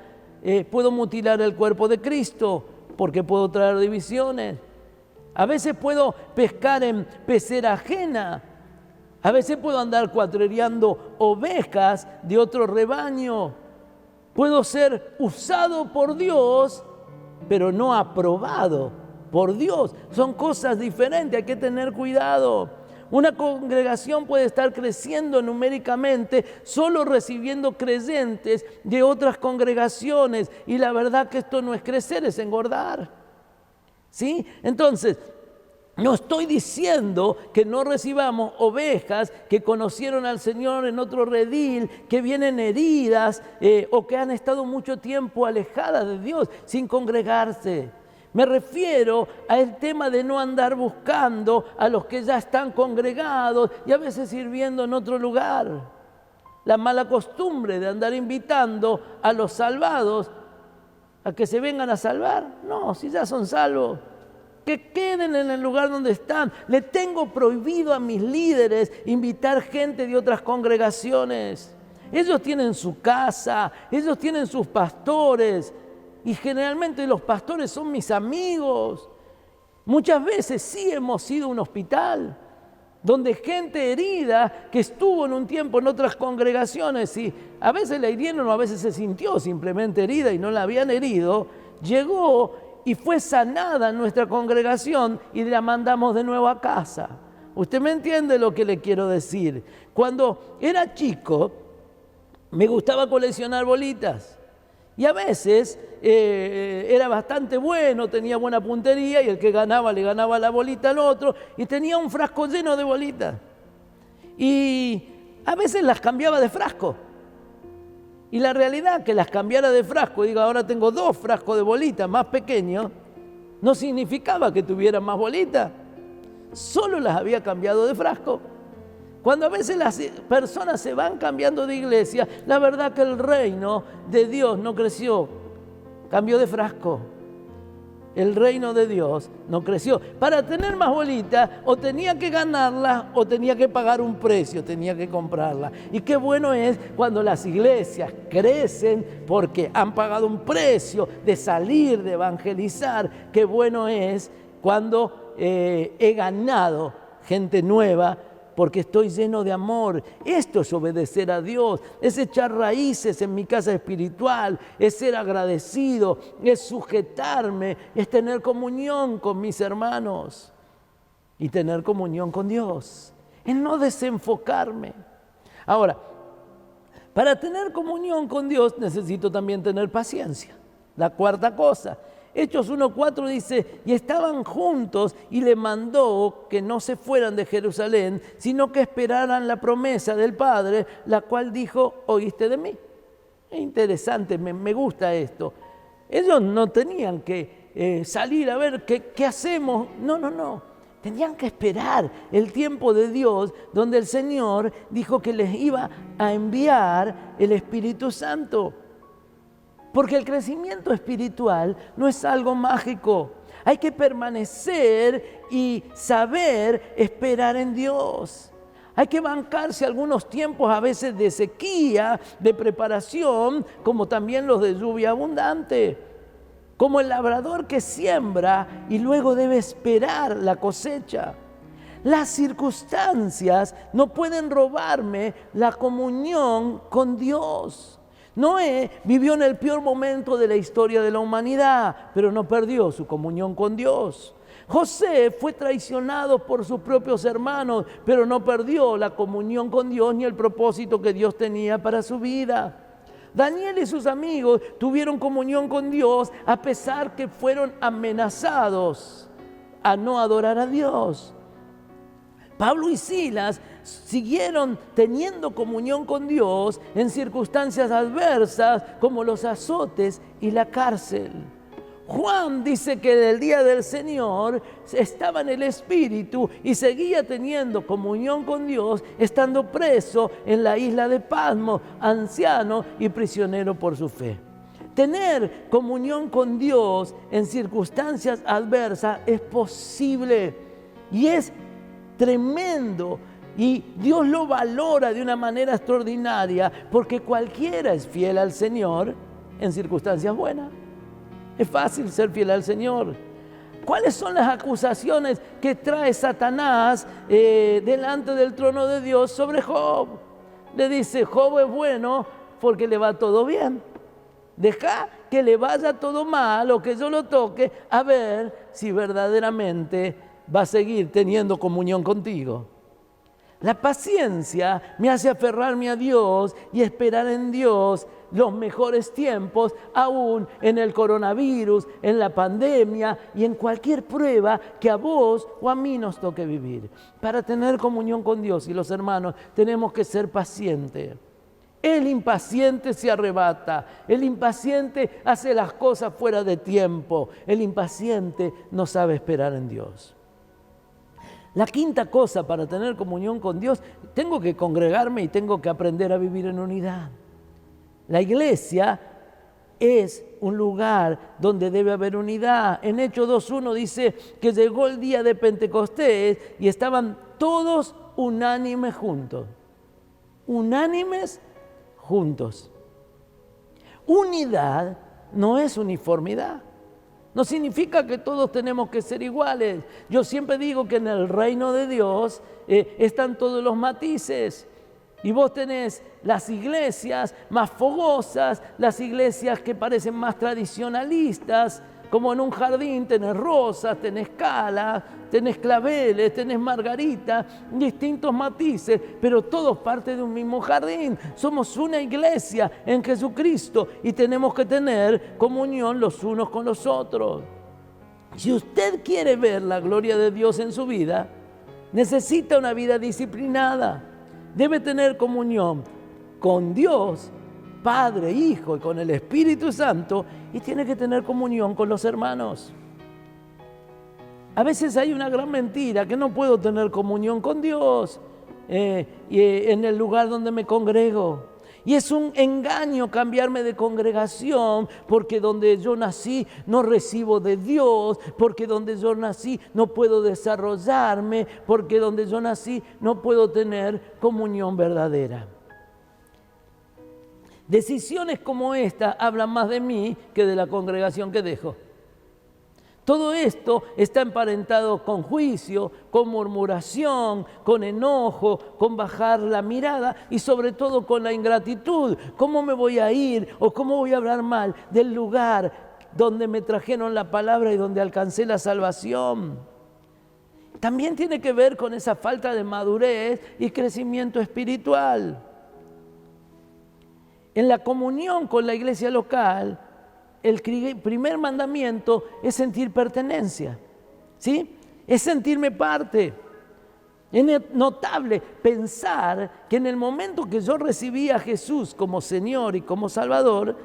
puedo mutilar el cuerpo de Cristo porque puedo traer divisiones. A veces puedo pescar en pecera ajena. A veces puedo andar cuatrereando ovejas de otro rebaño. Puedo ser usado por Dios, pero no aprobado por Dios. Son cosas diferentes, hay que tener cuidado. Una congregación puede estar creciendo numéricamente solo recibiendo creyentes de otras congregaciones. Y la verdad que esto no es crecer, es engordar. ¿Sí? Entonces, no estoy diciendo que no recibamos ovejas que conocieron al Señor en otro redil, que vienen heridas o que han estado mucho tiempo alejadas de Dios sin congregarse. Me refiero al tema de no andar buscando a los que ya están congregados y a veces sirviendo en otro lugar. La mala costumbre de andar invitando a los salvados a que se vengan a salvar. No, si ya son salvos, que queden en el lugar donde están. Le tengo prohibido a mis líderes invitar gente de otras congregaciones. Ellos tienen su casa, ellos tienen sus pastores. Y generalmente los pastores son mis amigos. Muchas veces sí hemos sido un hospital donde gente herida que estuvo en un tiempo en otras congregaciones y a veces la hirieron o a veces se sintió simplemente herida y no la habían herido, llegó y fue sanada en nuestra congregación y la mandamos de nuevo a casa. ¿Usted me entiende lo que le quiero decir? Cuando era chico me gustaba coleccionar bolitas. Y a veces era bastante bueno, tenía buena puntería y el que ganaba le ganaba la bolita al otro y tenía un frasco lleno de bolitas. Y a veces las cambiaba de frasco. Y la realidad que las cambiara de frasco, digo, ahora tengo 2 frascos de bolitas más pequeños, no significaba que tuviera más bolitas. Solo las había cambiado de frasco. Cuando a veces las personas se van cambiando de iglesia, la verdad que el reino de Dios no creció, cambió de frasco. el reino de Dios no creció. Para tener más bolita, o tenía que ganarla o tenía que pagar un precio, tenía que comprarla. Y qué bueno es cuando las iglesias crecen porque han pagado un precio de salir, de evangelizar. Qué bueno es cuando he ganado gente nueva porque estoy lleno de amor. Esto es obedecer a Dios, es echar raíces en mi casa espiritual, es ser agradecido, es sujetarme, es tener comunión con mis hermanos y tener comunión con Dios, es no desenfocarme. Ahora, para tener comunión con Dios necesito también tener paciencia. La cuarta cosa, Hechos 1:4 dice, y estaban juntos y le mandó que no se fueran de Jerusalén, sino que esperaran la promesa del Padre, la cual dijo, oíste de mí. Es interesante, me gusta esto. Ellos no tenían que salir a ver qué hacemos. No. Tenían que esperar el tiempo de Dios, donde el Señor dijo que les iba a enviar el Espíritu Santo. Porque el crecimiento espiritual no es algo mágico. Hay que permanecer y saber esperar en Dios. Hay que bancarse algunos tiempos a veces de sequía, de preparación, como también los de lluvia abundante. Como el labrador que siembra y luego debe esperar la cosecha. Las circunstancias no pueden robarme la comunión con Dios. Noé vivió en el peor momento de la historia de la humanidad, pero no perdió su comunión con Dios. José fue traicionado por sus propios hermanos, pero no perdió la comunión con Dios ni el propósito que Dios tenía para su vida. Daniel y sus amigos tuvieron comunión con Dios a pesar que fueron amenazados a no adorar a Dios. Pablo y Silas siguieron teniendo comunión con Dios en circunstancias adversas como los azotes y la cárcel. Juan dice que en el día del Señor estaba en el Espíritu y seguía teniendo comunión con Dios, estando preso en la isla de Patmos, anciano y prisionero por su fe. Tener comunión con Dios en circunstancias adversas es posible y es tremendo, y Dios lo valora de una manera extraordinaria porque cualquiera es fiel al Señor en circunstancias buenas. Es fácil ser fiel al Señor. ¿Cuáles son las acusaciones que trae Satanás delante del trono de Dios sobre Job? Le dice, Job es bueno porque le va todo bien. Deja que le vaya todo mal o que yo lo toque a ver si verdaderamente va a seguir teniendo comunión contigo. La paciencia me hace aferrarme a Dios y esperar en Dios los mejores tiempos, aún en el coronavirus, en la pandemia y en cualquier prueba que a vos o a mí nos toque vivir. Para tener comunión con Dios y los hermanos tenemos que ser pacientes. El impaciente se arrebata, el impaciente hace las cosas fuera de tiempo, el impaciente no sabe esperar en Dios. La quinta cosa para tener comunión con Dios, tengo que congregarme y tengo que aprender a vivir en unidad. La iglesia es un lugar donde debe haber unidad. En Hechos 2:1 dice que llegó el día de Pentecostés y estaban todos unánimes juntos. Unánimes juntos. Unidad no es uniformidad. No significa que todos tenemos que ser iguales. Yo siempre digo que en el reino de Dios están todos los matices. Y vos tenés las iglesias más fogosas, las iglesias que parecen más tradicionalistas, como en un jardín tenés rosas, tenés calas, tenés claveles, tenés margaritas, distintos matices, pero todos parte de un mismo jardín. Somos una iglesia en Jesucristo y tenemos que tener comunión los unos con los otros. Si usted quiere ver la gloria de Dios en su vida, necesita una vida disciplinada. Debe tener comunión con Dios, Padre, Hijo y con el Espíritu Santo, y tiene que tener comunión con los hermanos. A veces hay una gran mentira, que no puedo tener comunión con Dios y en el lugar donde me congrego. Y es un engaño cambiarme de congregación, porque donde yo nací no recibo de Dios, porque donde yo nací no puedo desarrollarme, porque donde yo nací no puedo tener comunión verdadera. Decisiones como esta hablan más de mí que de la congregación que dejo. Todo esto está emparentado con juicio, con murmuración, con enojo, con bajar la mirada y sobre todo con la ingratitud. ¿Cómo me voy a ir o cómo voy a hablar mal del lugar donde me trajeron la palabra y donde alcancé la salvación? También tiene que ver con esa falta de madurez y crecimiento espiritual. En la comunión con la iglesia local, el primer mandamiento es sentir pertenencia, ¿sí? Es sentirme parte. Es notable pensar que en el momento que yo recibí a Jesús como Señor y como Salvador,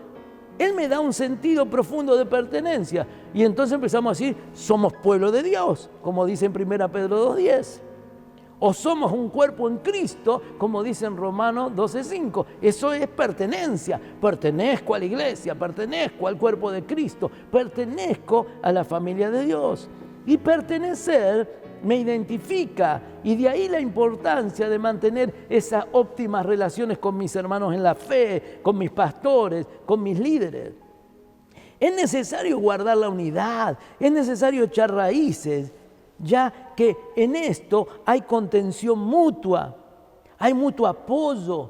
Él me da un sentido profundo de pertenencia. Y entonces empezamos a decir, somos pueblo de Dios, como dice en 1 Pedro 2:10. O somos un cuerpo en Cristo, como dice en Romanos 12:5. Eso es pertenencia. Pertenezco a la iglesia, pertenezco al cuerpo de Cristo, pertenezco a la familia de Dios. Y pertenecer me identifica, y de ahí la importancia de mantener esas óptimas relaciones con mis hermanos en la fe, con mis pastores, con mis líderes. Es necesario guardar la unidad, es necesario echar raíces, ya que en esto hay contención mutua, hay mutuo apoyo.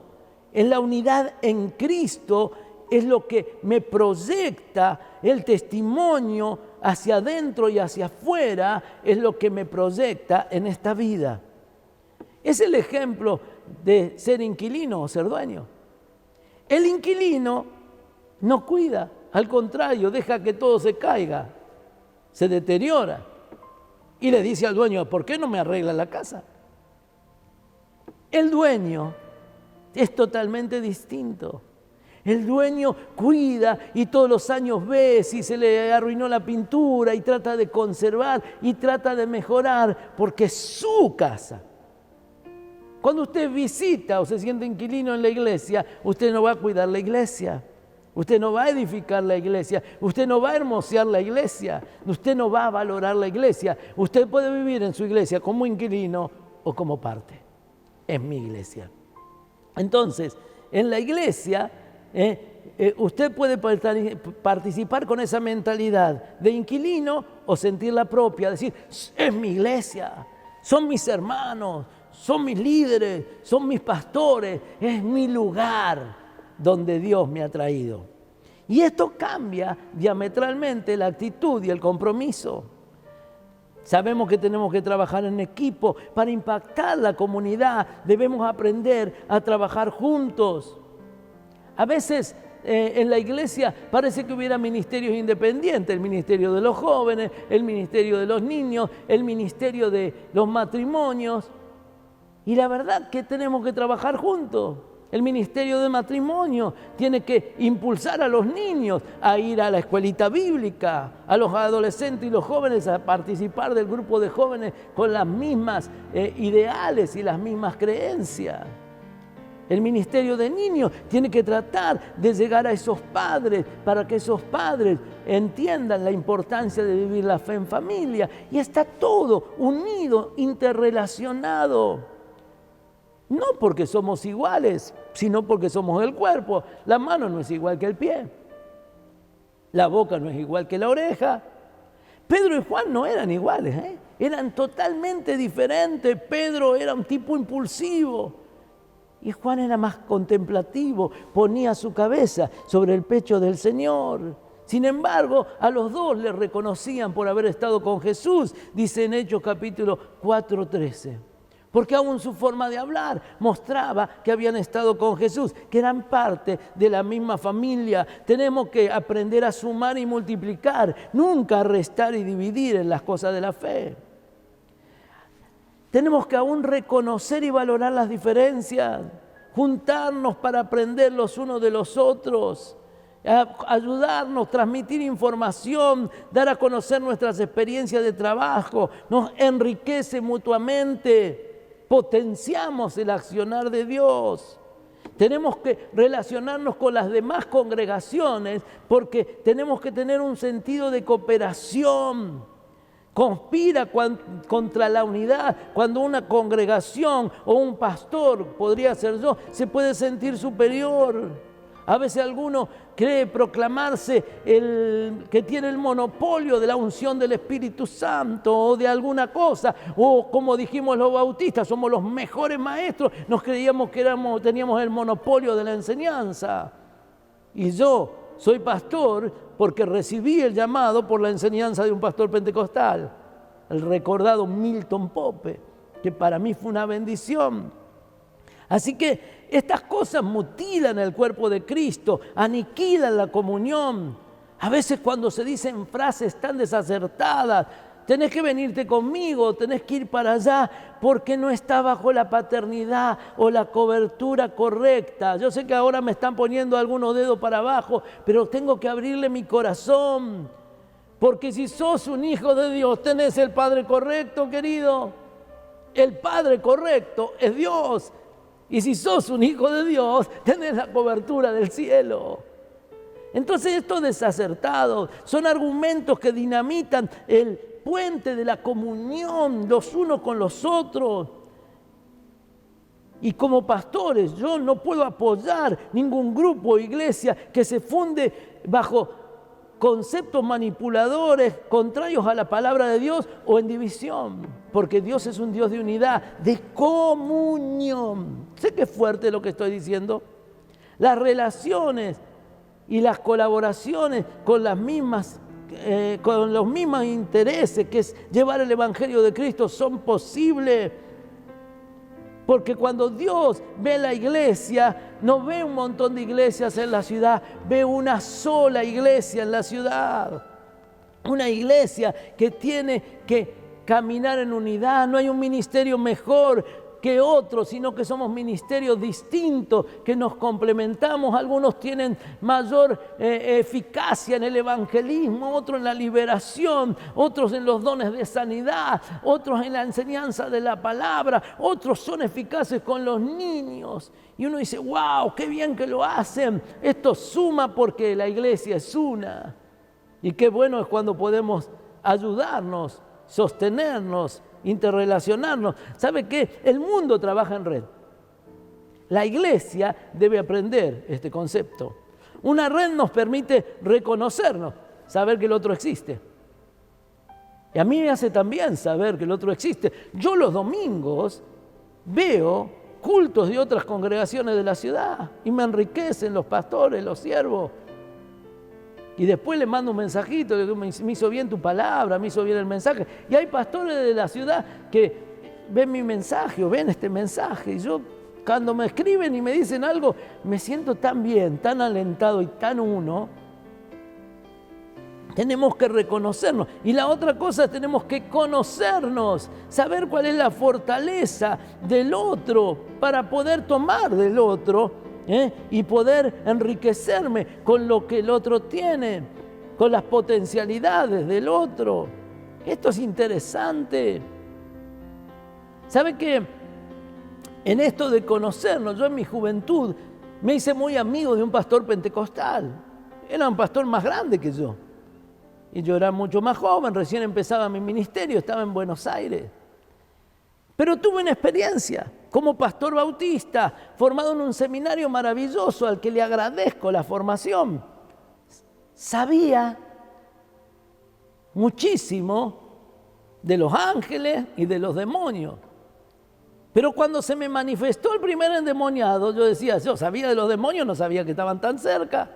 En la unidad en Cristo es lo que me proyecta el testimonio hacia adentro y hacia afuera, es lo que me proyecta en esta vida. Es el ejemplo de ser inquilino o ser dueño. El inquilino no cuida, al contrario, deja que todo se caiga, se deteriora. Y le dice al dueño, ¿por qué no me arregla la casa? El dueño es totalmente distinto. El dueño cuida y todos los años ve si se le arruinó la pintura y trata de conservar y trata de mejorar porque es su casa. Cuando usted visita o se siente inquilino en la iglesia, usted no va a cuidar la iglesia. Usted no va a edificar la iglesia, usted no va a hermosear la iglesia, usted no va a valorar la iglesia. Usted puede vivir en su iglesia como inquilino o como parte. Es mi iglesia. Entonces, en la iglesia, usted puede participar con esa mentalidad de inquilino o sentirla propia, decir, es mi iglesia, son mis hermanos, son mis líderes, son mis pastores, es mi lugar donde Dios me ha traído. Y esto cambia diametralmente la actitud y el compromiso. Sabemos que tenemos que trabajar en equipo para impactar la comunidad. Debemos aprender a trabajar juntos. A veces en la iglesia parece que hubiera ministerios independientes, el ministerio de los jóvenes, el ministerio de los niños, el ministerio de los matrimonios. Y la verdad que tenemos que trabajar juntos. El ministerio de matrimonio tiene que impulsar a los niños a ir a la escuelita bíblica, a los adolescentes y los jóvenes a participar del grupo de jóvenes con las mismas ideales y las mismas creencias. El ministerio de niños tiene que tratar de llegar a esos padres para que esos padres entiendan la importancia de vivir la fe en familia. Y está todo unido, interrelacionado. No porque somos iguales, sino porque somos el cuerpo. La mano no es igual que el pie. La boca no es igual que la oreja. Pedro y Juan no eran iguales, eran totalmente diferentes. Pedro era un tipo impulsivo y Juan era más contemplativo, ponía su cabeza sobre el pecho del Señor. Sin embargo, a los dos les reconocían por haber estado con Jesús, dice en Hechos capítulo 4:13. Porque aún su forma de hablar mostraba que habían estado con Jesús, que eran parte de la misma familia. Tenemos que aprender a sumar y multiplicar, nunca a restar y dividir en las cosas de la fe. Tenemos que aún reconocer y valorar las diferencias, juntarnos para aprender los unos de los otros, ayudarnos, transmitir información, dar a conocer nuestras experiencias de trabajo, nos enriquece mutuamente. Potenciamos el accionar de Dios. Tenemos que relacionarnos con las demás congregaciones porque tenemos que tener un sentido de cooperación. Conspira contra la unidad cuando una congregación o un pastor, podría ser yo, se puede sentir superior. A veces alguno cree proclamarse que tiene el monopolio de la unción del Espíritu Santo o de alguna cosa, o como dijimos los bautistas, somos los mejores maestros, nos creíamos que teníamos el monopolio de la enseñanza. Y yo soy pastor porque recibí el llamado por la enseñanza de un pastor pentecostal, el recordado Milton Pope, que para mí fue una bendición. Así que estas cosas mutilan el cuerpo de Cristo, aniquilan la comunión. A veces cuando se dicen frases tan desacertadas, tenés que venirte conmigo, tenés que ir para allá, porque no está bajo la paternidad o la cobertura correcta. Yo sé que ahora me están poniendo algunos dedos para abajo, pero tengo que abrirle mi corazón. Porque si sos un hijo de Dios, tenés el Padre correcto, querido. El Padre correcto es Dios. Y si sos un hijo de Dios, tenés la cobertura del cielo. Entonces estos desacertados son argumentos que dinamitan el puente de la comunión los unos con los otros. Y como pastores, yo no puedo apoyar ningún grupo o iglesia que se funde bajo conceptos manipuladores, contrarios a la palabra de Dios o en división, porque Dios es un Dios de unidad, de comunión. Sé que es fuerte lo que estoy diciendo. Las relaciones y las colaboraciones con los mismos intereses, que es llevar el Evangelio de Cristo, son posibles. Porque cuando Dios ve la iglesia, no ve un montón de iglesias en la ciudad, ve una sola iglesia en la ciudad. Una iglesia que tiene que caminar en unidad. No hay un ministerio mejor que otro, sino que somos ministerios distintos, que nos complementamos. Algunos tienen mayor eficacia en el evangelismo, otros en la liberación, otros en los dones de sanidad, otros en la enseñanza de la palabra, otros son eficaces con los niños. Y uno dice, wow, qué bien que lo hacen. Esto suma porque la iglesia es una. Y qué bueno es cuando podemos ayudarnos, sostenernos, interrelacionarnos. ¿Sabe qué? El mundo trabaja en red. La iglesia debe aprender este concepto. Una red nos permite reconocernos, saber que el otro existe. Y a mí me hace también saber que el otro existe. Yo los domingos veo cultos de otras congregaciones de la ciudad y me enriquecen los pastores, los siervos. Y después le mando un mensajito, que me hizo bien tu palabra, me hizo bien el mensaje. Y hay pastores de la ciudad que ven mi mensaje o ven este mensaje. Y yo, cuando me escriben y me dicen algo, me siento tan bien, tan alentado y tan uno. Tenemos que reconocernos. Y la otra cosa, tenemos que conocernos, saber cuál es la fortaleza del otro para poder tomar del otro. Y poder enriquecerme con lo que el otro tiene, con las potencialidades del otro. Esto es interesante. ¿Sabe qué? En esto de conocernos, yo en mi juventud me hice muy amigo de un pastor pentecostal. Era un pastor más grande que yo. Y yo era mucho más joven, recién empezaba mi ministerio, estaba en Buenos Aires. Pero tuve una experiencia como pastor bautista, formado en un seminario maravilloso al que le agradezco la formación. Sabía muchísimo de los ángeles y de los demonios. Pero cuando se me manifestó el primer endemoniado, yo decía, yo sabía de los demonios, no sabía que estaban tan cerca.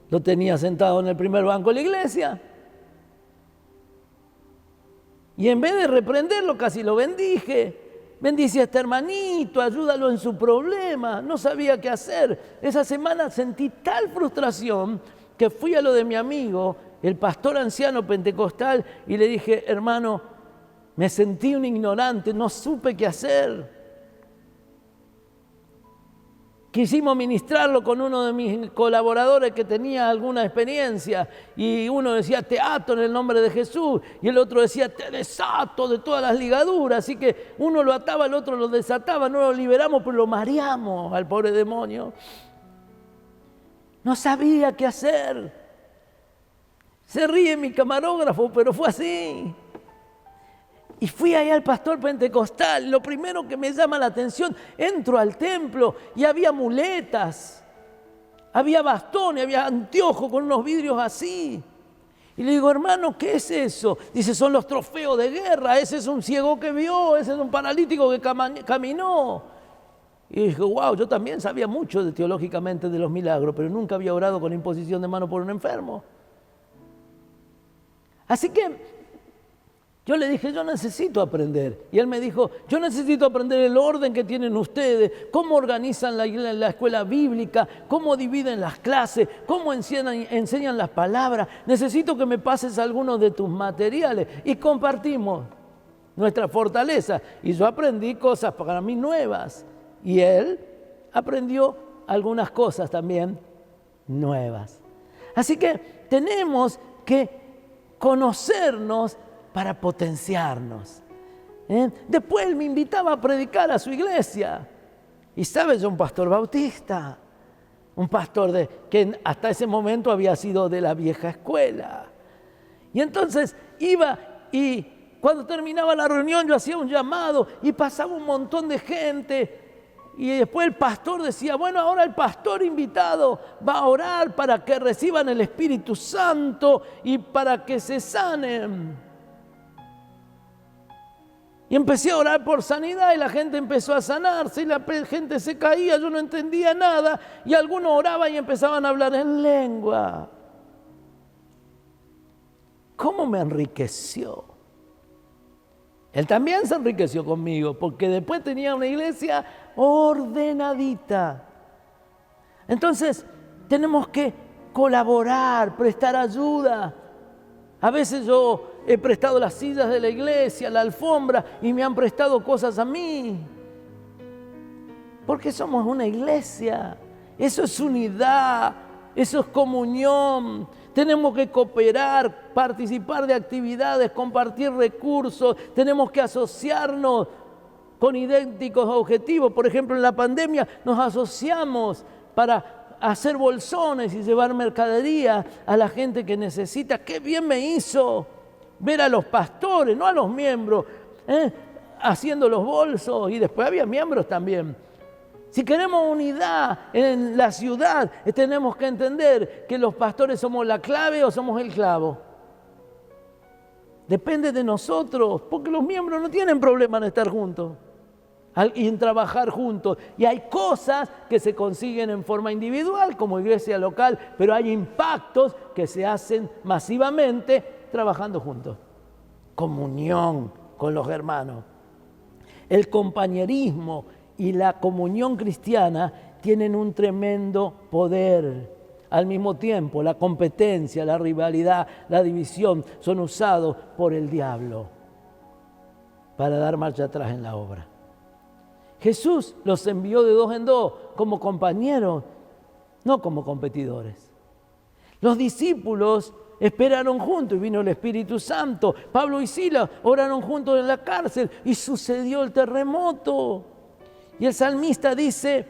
Lo tenía sentado en el primer banco de la iglesia. Y en vez de reprenderlo, casi lo bendije. Bendice a este hermanito, ayúdalo en su problema. No sabía qué hacer. Esa semana sentí tal frustración que fui a lo de mi amigo, el pastor anciano pentecostal, y le dije, hermano, me sentí un ignorante, no supe qué hacer. quisimos ministrarlo con uno de mis colaboradores que tenía alguna experiencia, y uno decía: te ato en el nombre de Jesús, y el otro decía: te desato de todas las ligaduras. Así que uno lo ataba, el otro lo desataba, no lo liberamos, pero lo mareamos al pobre demonio. No sabía qué hacer. Se ríe mi camarógrafo, pero fue así. Y fui allá al pastor pentecostal. Lo primero que me llama la atención, entro al templo y había muletas, había bastones, había anteojos con unos vidrios así. Y le digo: hermano, ¿qué es eso? Dice: son los trofeos de guerra. Ese es un ciego que vio, ese es un paralítico que caminó. Y dije: wow, yo también sabía mucho teológicamente de los milagros, pero nunca había orado con imposición de mano por un enfermo. Así que yo le dije: yo necesito aprender. Y él me dijo: yo necesito aprender el orden que tienen ustedes, cómo organizan la escuela bíblica, cómo dividen las clases, cómo enseñan las palabras. Necesito que me pases algunos de tus materiales. Y compartimos nuestra fortaleza. Y yo aprendí cosas para mí nuevas. Y él aprendió algunas cosas también nuevas. Así que tenemos que conocernos para potenciarnos. Después él me invitaba a predicar a su iglesia. Y sabes, yo un pastor bautista, un pastor que hasta ese momento había sido de la vieja escuela. Y entonces iba, y cuando terminaba la reunión yo hacía un llamado y pasaba un montón de gente. Y después el pastor decía: bueno, ahora el pastor invitado va a orar para que reciban el Espíritu Santo y para que se sanen. Y empecé a orar por sanidad y la gente empezó a sanarse y la gente se caía, yo no entendía nada, y algunos oraban y empezaban a hablar en lengua. ¿Cómo me enriqueció? Él también se enriqueció conmigo, porque después tenía una iglesia ordenadita. Entonces tenemos que colaborar, prestar ayuda. A veces yo he prestado las sillas de la iglesia, la alfombra, y me han prestado cosas a mí. Porque somos una iglesia. Eso es unidad, eso es comunión. Tenemos que cooperar, participar de actividades, compartir recursos. Tenemos que asociarnos con idénticos objetivos. Por ejemplo, en la pandemia nos asociamos para hacer bolsones y llevar mercadería a la gente que necesita. ¡Qué bien me hizo ver a los pastores, no a los miembros, haciendo los bolsos! Y después había miembros también. Si queremos unidad en la ciudad, tenemos que entender que los pastores somos la clave o somos el clavo. Depende de nosotros, porque los miembros no tienen problema en estar juntos y en trabajar juntos. Y hay cosas que se consiguen en forma individual como iglesia local, pero hay impactos que se hacen masivamente trabajando juntos. Comunión con los hermanos. El compañerismo y la comunión cristiana tienen un tremendo poder. Al mismo tiempo, la competencia, la rivalidad, la división son usados por el diablo para dar marcha atrás en la obra. Jesús los envió de dos en dos como compañeros, no como competidores. Los discípulos esperaron juntos y vino el Espíritu Santo. Pablo y Silas oraron juntos en la cárcel y sucedió el terremoto. Y el salmista dice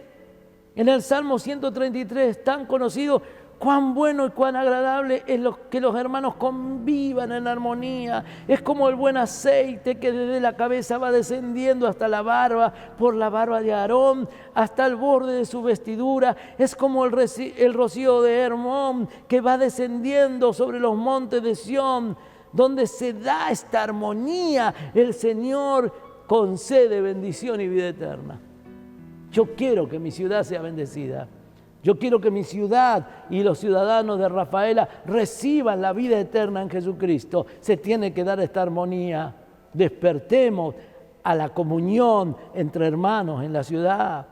en el Salmo 133, tan conocido: cuán bueno y cuán agradable es que los hermanos convivan en armonía. Es como el buen aceite que desde la cabeza va descendiendo hasta la barba, por la barba de Aarón, hasta el borde de su vestidura. Es como el rocío de Hermón que va descendiendo sobre los montes de Sión, donde se da esta armonía. El Señor concede bendición y vida eterna. Yo quiero que mi ciudad sea bendecida. Yo quiero que mi ciudad y los ciudadanos de Rafaela reciban la vida eterna en Jesucristo. Se tiene que dar esta armonía. Despertemos a la comunión entre hermanos en la ciudad.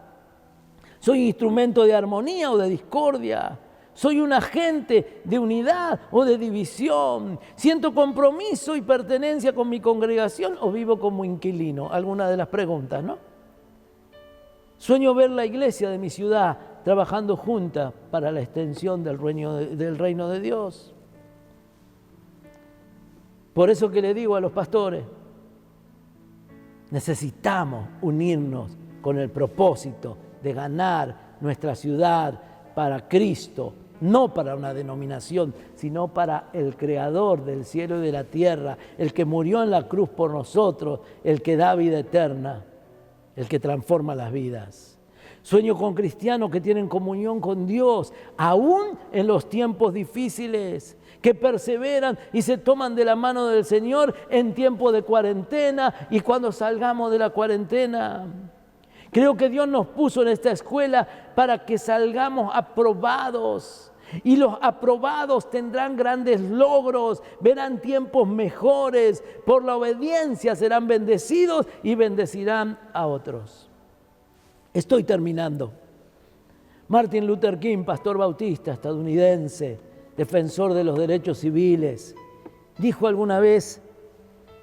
¿Soy instrumento de armonía o de discordia? ¿Soy un agente de unidad o de división? ¿Siento compromiso y pertenencia con mi congregación o vivo como inquilino? Alguna de las preguntas, ¿no? Sueño ver la iglesia de mi ciudad trabajando junta para la extensión del reino de Dios. Por eso que le digo a los pastores, necesitamos unirnos con el propósito de ganar nuestra ciudad para Cristo, no para una denominación, sino para el Creador del cielo y de la tierra, el que murió en la cruz por nosotros, el que da vida eterna, el que transforma las vidas. Sueño con cristianos que tienen comunión con Dios, aún en los tiempos difíciles, que perseveran y se toman de la mano del Señor en tiempo de cuarentena y cuando salgamos de la cuarentena. Creo que Dios nos puso en esta escuela para que salgamos aprobados. Y los aprobados tendrán grandes logros, verán tiempos mejores, por la obediencia serán bendecidos y bendecirán a otros. Estoy terminando. Martin Luther King, pastor bautista estadounidense, defensor de los derechos civiles, dijo alguna vez: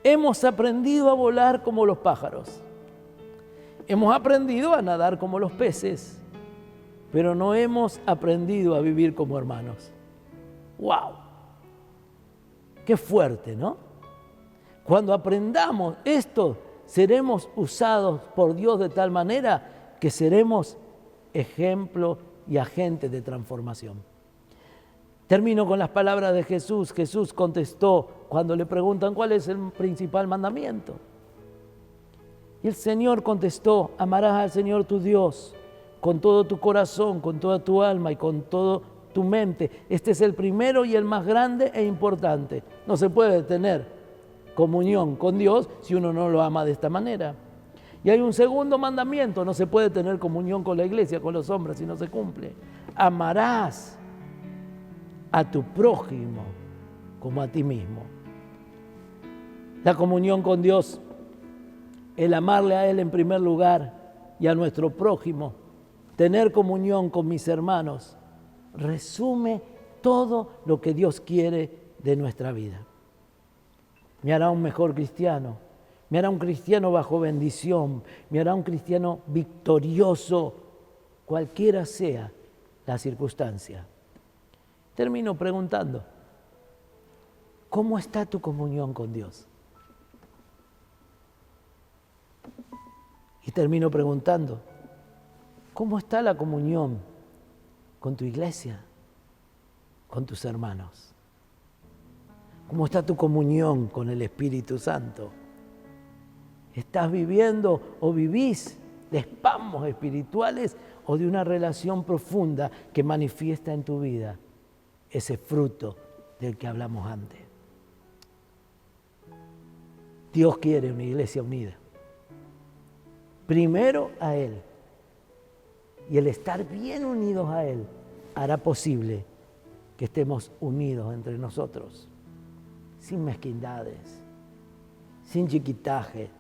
hemos aprendido a volar como los pájaros, hemos aprendido a nadar como los peces, pero no hemos aprendido a vivir como hermanos. ¡Wow! ¡Qué fuerte!, ¿no? Cuando aprendamos esto, seremos usados por Dios de tal manera que seremos ejemplo y agentes de transformación. Termino con las palabras de Jesús. Jesús contestó cuando le preguntan cuál es el principal mandamiento. Y el Señor contestó: amarás al Señor tu Dios con todo tu corazón, con toda tu alma y con toda tu mente. Este es el primero y el más grande e importante. No se puede tener comunión con Dios si uno no lo ama de esta manera. Y hay un segundo mandamiento: no se puede tener comunión con la iglesia, con los hombres, si no se cumple. Amarás a tu prójimo como a ti mismo. La comunión con Dios, el amarle a Él en primer lugar y a nuestro prójimo, tener comunión con mis hermanos, resume todo lo que Dios quiere de nuestra vida. Me hará un mejor cristiano, me hará un cristiano bajo bendición, me hará un cristiano victorioso, cualquiera sea la circunstancia. Termino preguntando: ¿cómo está tu comunión con Dios? Y termino preguntando: ¿cómo está la comunión con tu iglesia, con tus hermanos? ¿Cómo está tu comunión con el Espíritu Santo? ¿Estás viviendo o vivís de espasmos espirituales o de una relación profunda que manifiesta en tu vida ese fruto del que hablamos antes? Dios quiere una iglesia unida. Primero a Él. Y el estar bien unidos a Él hará posible que estemos unidos entre nosotros, sin mezquindades, sin chiquitaje,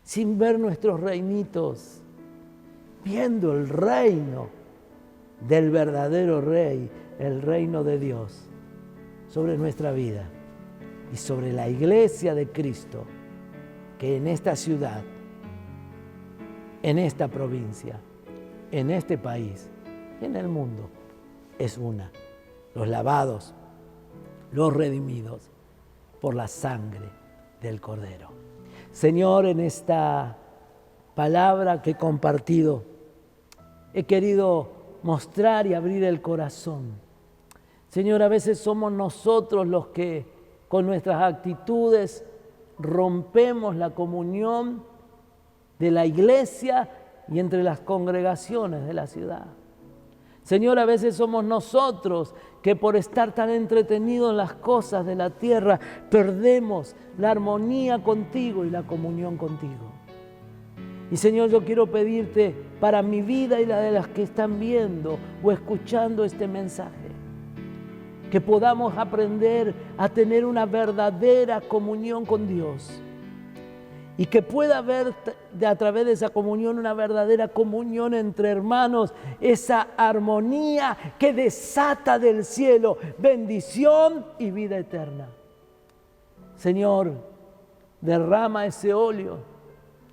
sin ver nuestros reinitos, viendo el reino del verdadero Rey, el reino de Dios, sobre nuestra vida y sobre la iglesia de Cristo, que en esta ciudad, en esta provincia, en este país, en el mundo, es una. Los lavados, los redimidos por la sangre del Cordero. Señor, en esta palabra que he compartido, he querido mostrar y abrir el corazón. Señor, a veces somos nosotros los que con nuestras actitudes rompemos la comunión de la iglesia y entre las congregaciones de la ciudad. Señor, a veces somos nosotros que por estar tan entretenidos en las cosas de la tierra perdemos la armonía contigo y la comunión contigo. Y Señor, yo quiero pedirte para mi vida y la de las que están viendo o escuchando este mensaje, que podamos aprender a tener una verdadera comunión con Dios y que pueda haber a través de esa comunión una verdadera comunión entre hermanos, esa armonía que desata del cielo bendición y vida eterna. Señor, derrama ese óleo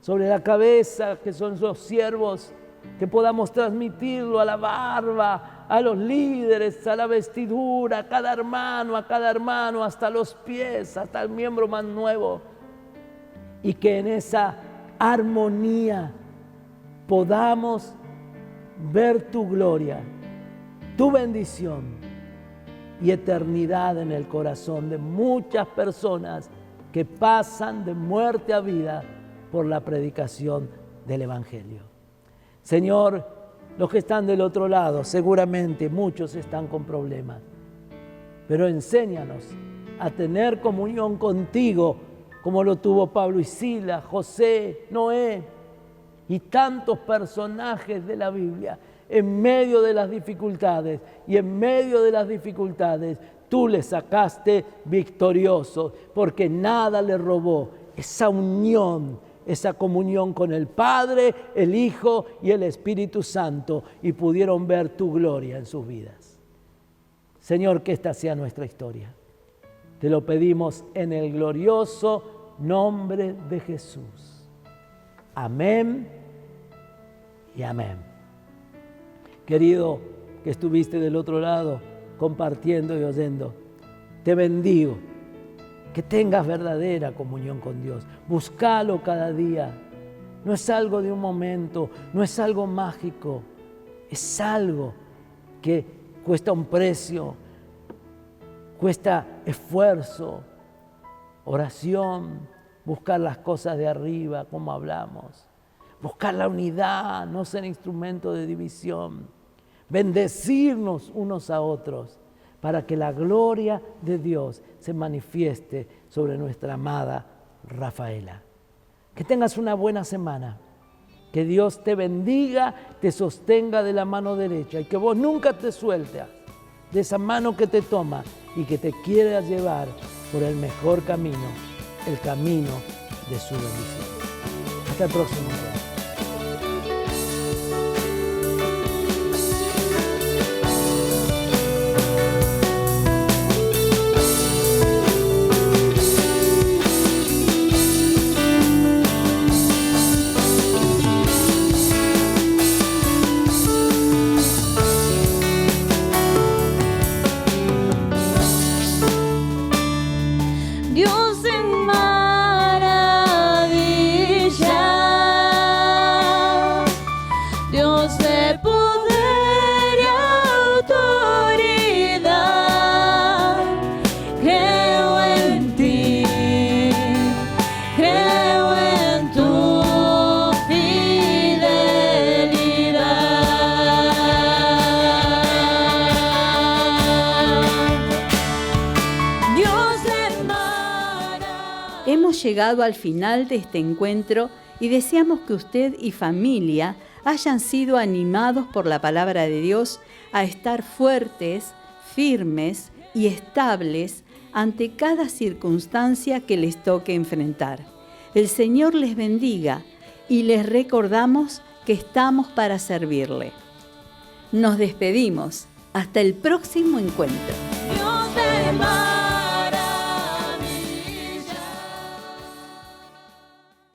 sobre la cabeza, que son los siervos, que podamos transmitirlo a la barba, a los líderes, a la vestidura, a cada hermano, hasta los pies, hasta el miembro más nuevo. Y que en esa armonía podamos ver tu gloria, tu bendición y eternidad en el corazón de muchas personas que pasan de muerte a vida por la predicación del Evangelio. Señor, los que están del otro lado, seguramente muchos están con problemas, pero enséñanos a tener comunión contigo, como lo tuvo Pablo y Silas, José, Noé y tantos personajes de la Biblia. En medio de las dificultades y en medio de las dificultades, tú les sacaste victoriosos, porque nada les robó esa unión, esa comunión con el Padre, el Hijo y el Espíritu Santo, y pudieron ver tu gloria en sus vidas. Señor, que esta sea nuestra historia. Te lo pedimos en el glorioso nombre de Jesús. Amén y amén. Querido, que estuviste del otro lado compartiendo y oyendo, te bendigo. Que tengas verdadera comunión con Dios. Búscalo cada día. No es algo de un momento, no es algo mágico. Es algo que cuesta un precio, cuesta esfuerzo, oración, buscar las cosas de arriba, como hablamos. Buscar la unidad, no ser instrumento de división. Bendecirnos unos a otros, para que la gloria de Dios se manifieste sobre nuestra amada Rafaela. Que tengas una buena semana. Que Dios te bendiga, te sostenga de la mano derecha y que vos nunca te sueltes de esa mano que te toma y que te quiera llevar por el mejor camino, el camino de su bendición. Hasta el próximo día. Hemos llegado al final de este encuentro y deseamos que usted y familia hayan sido animados por la palabra de Dios a estar fuertes, firmes y estables ante cada circunstancia que les toque enfrentar. El Señor les bendiga y les recordamos que estamos para servirle. Nos despedimos. Hasta el próximo encuentro.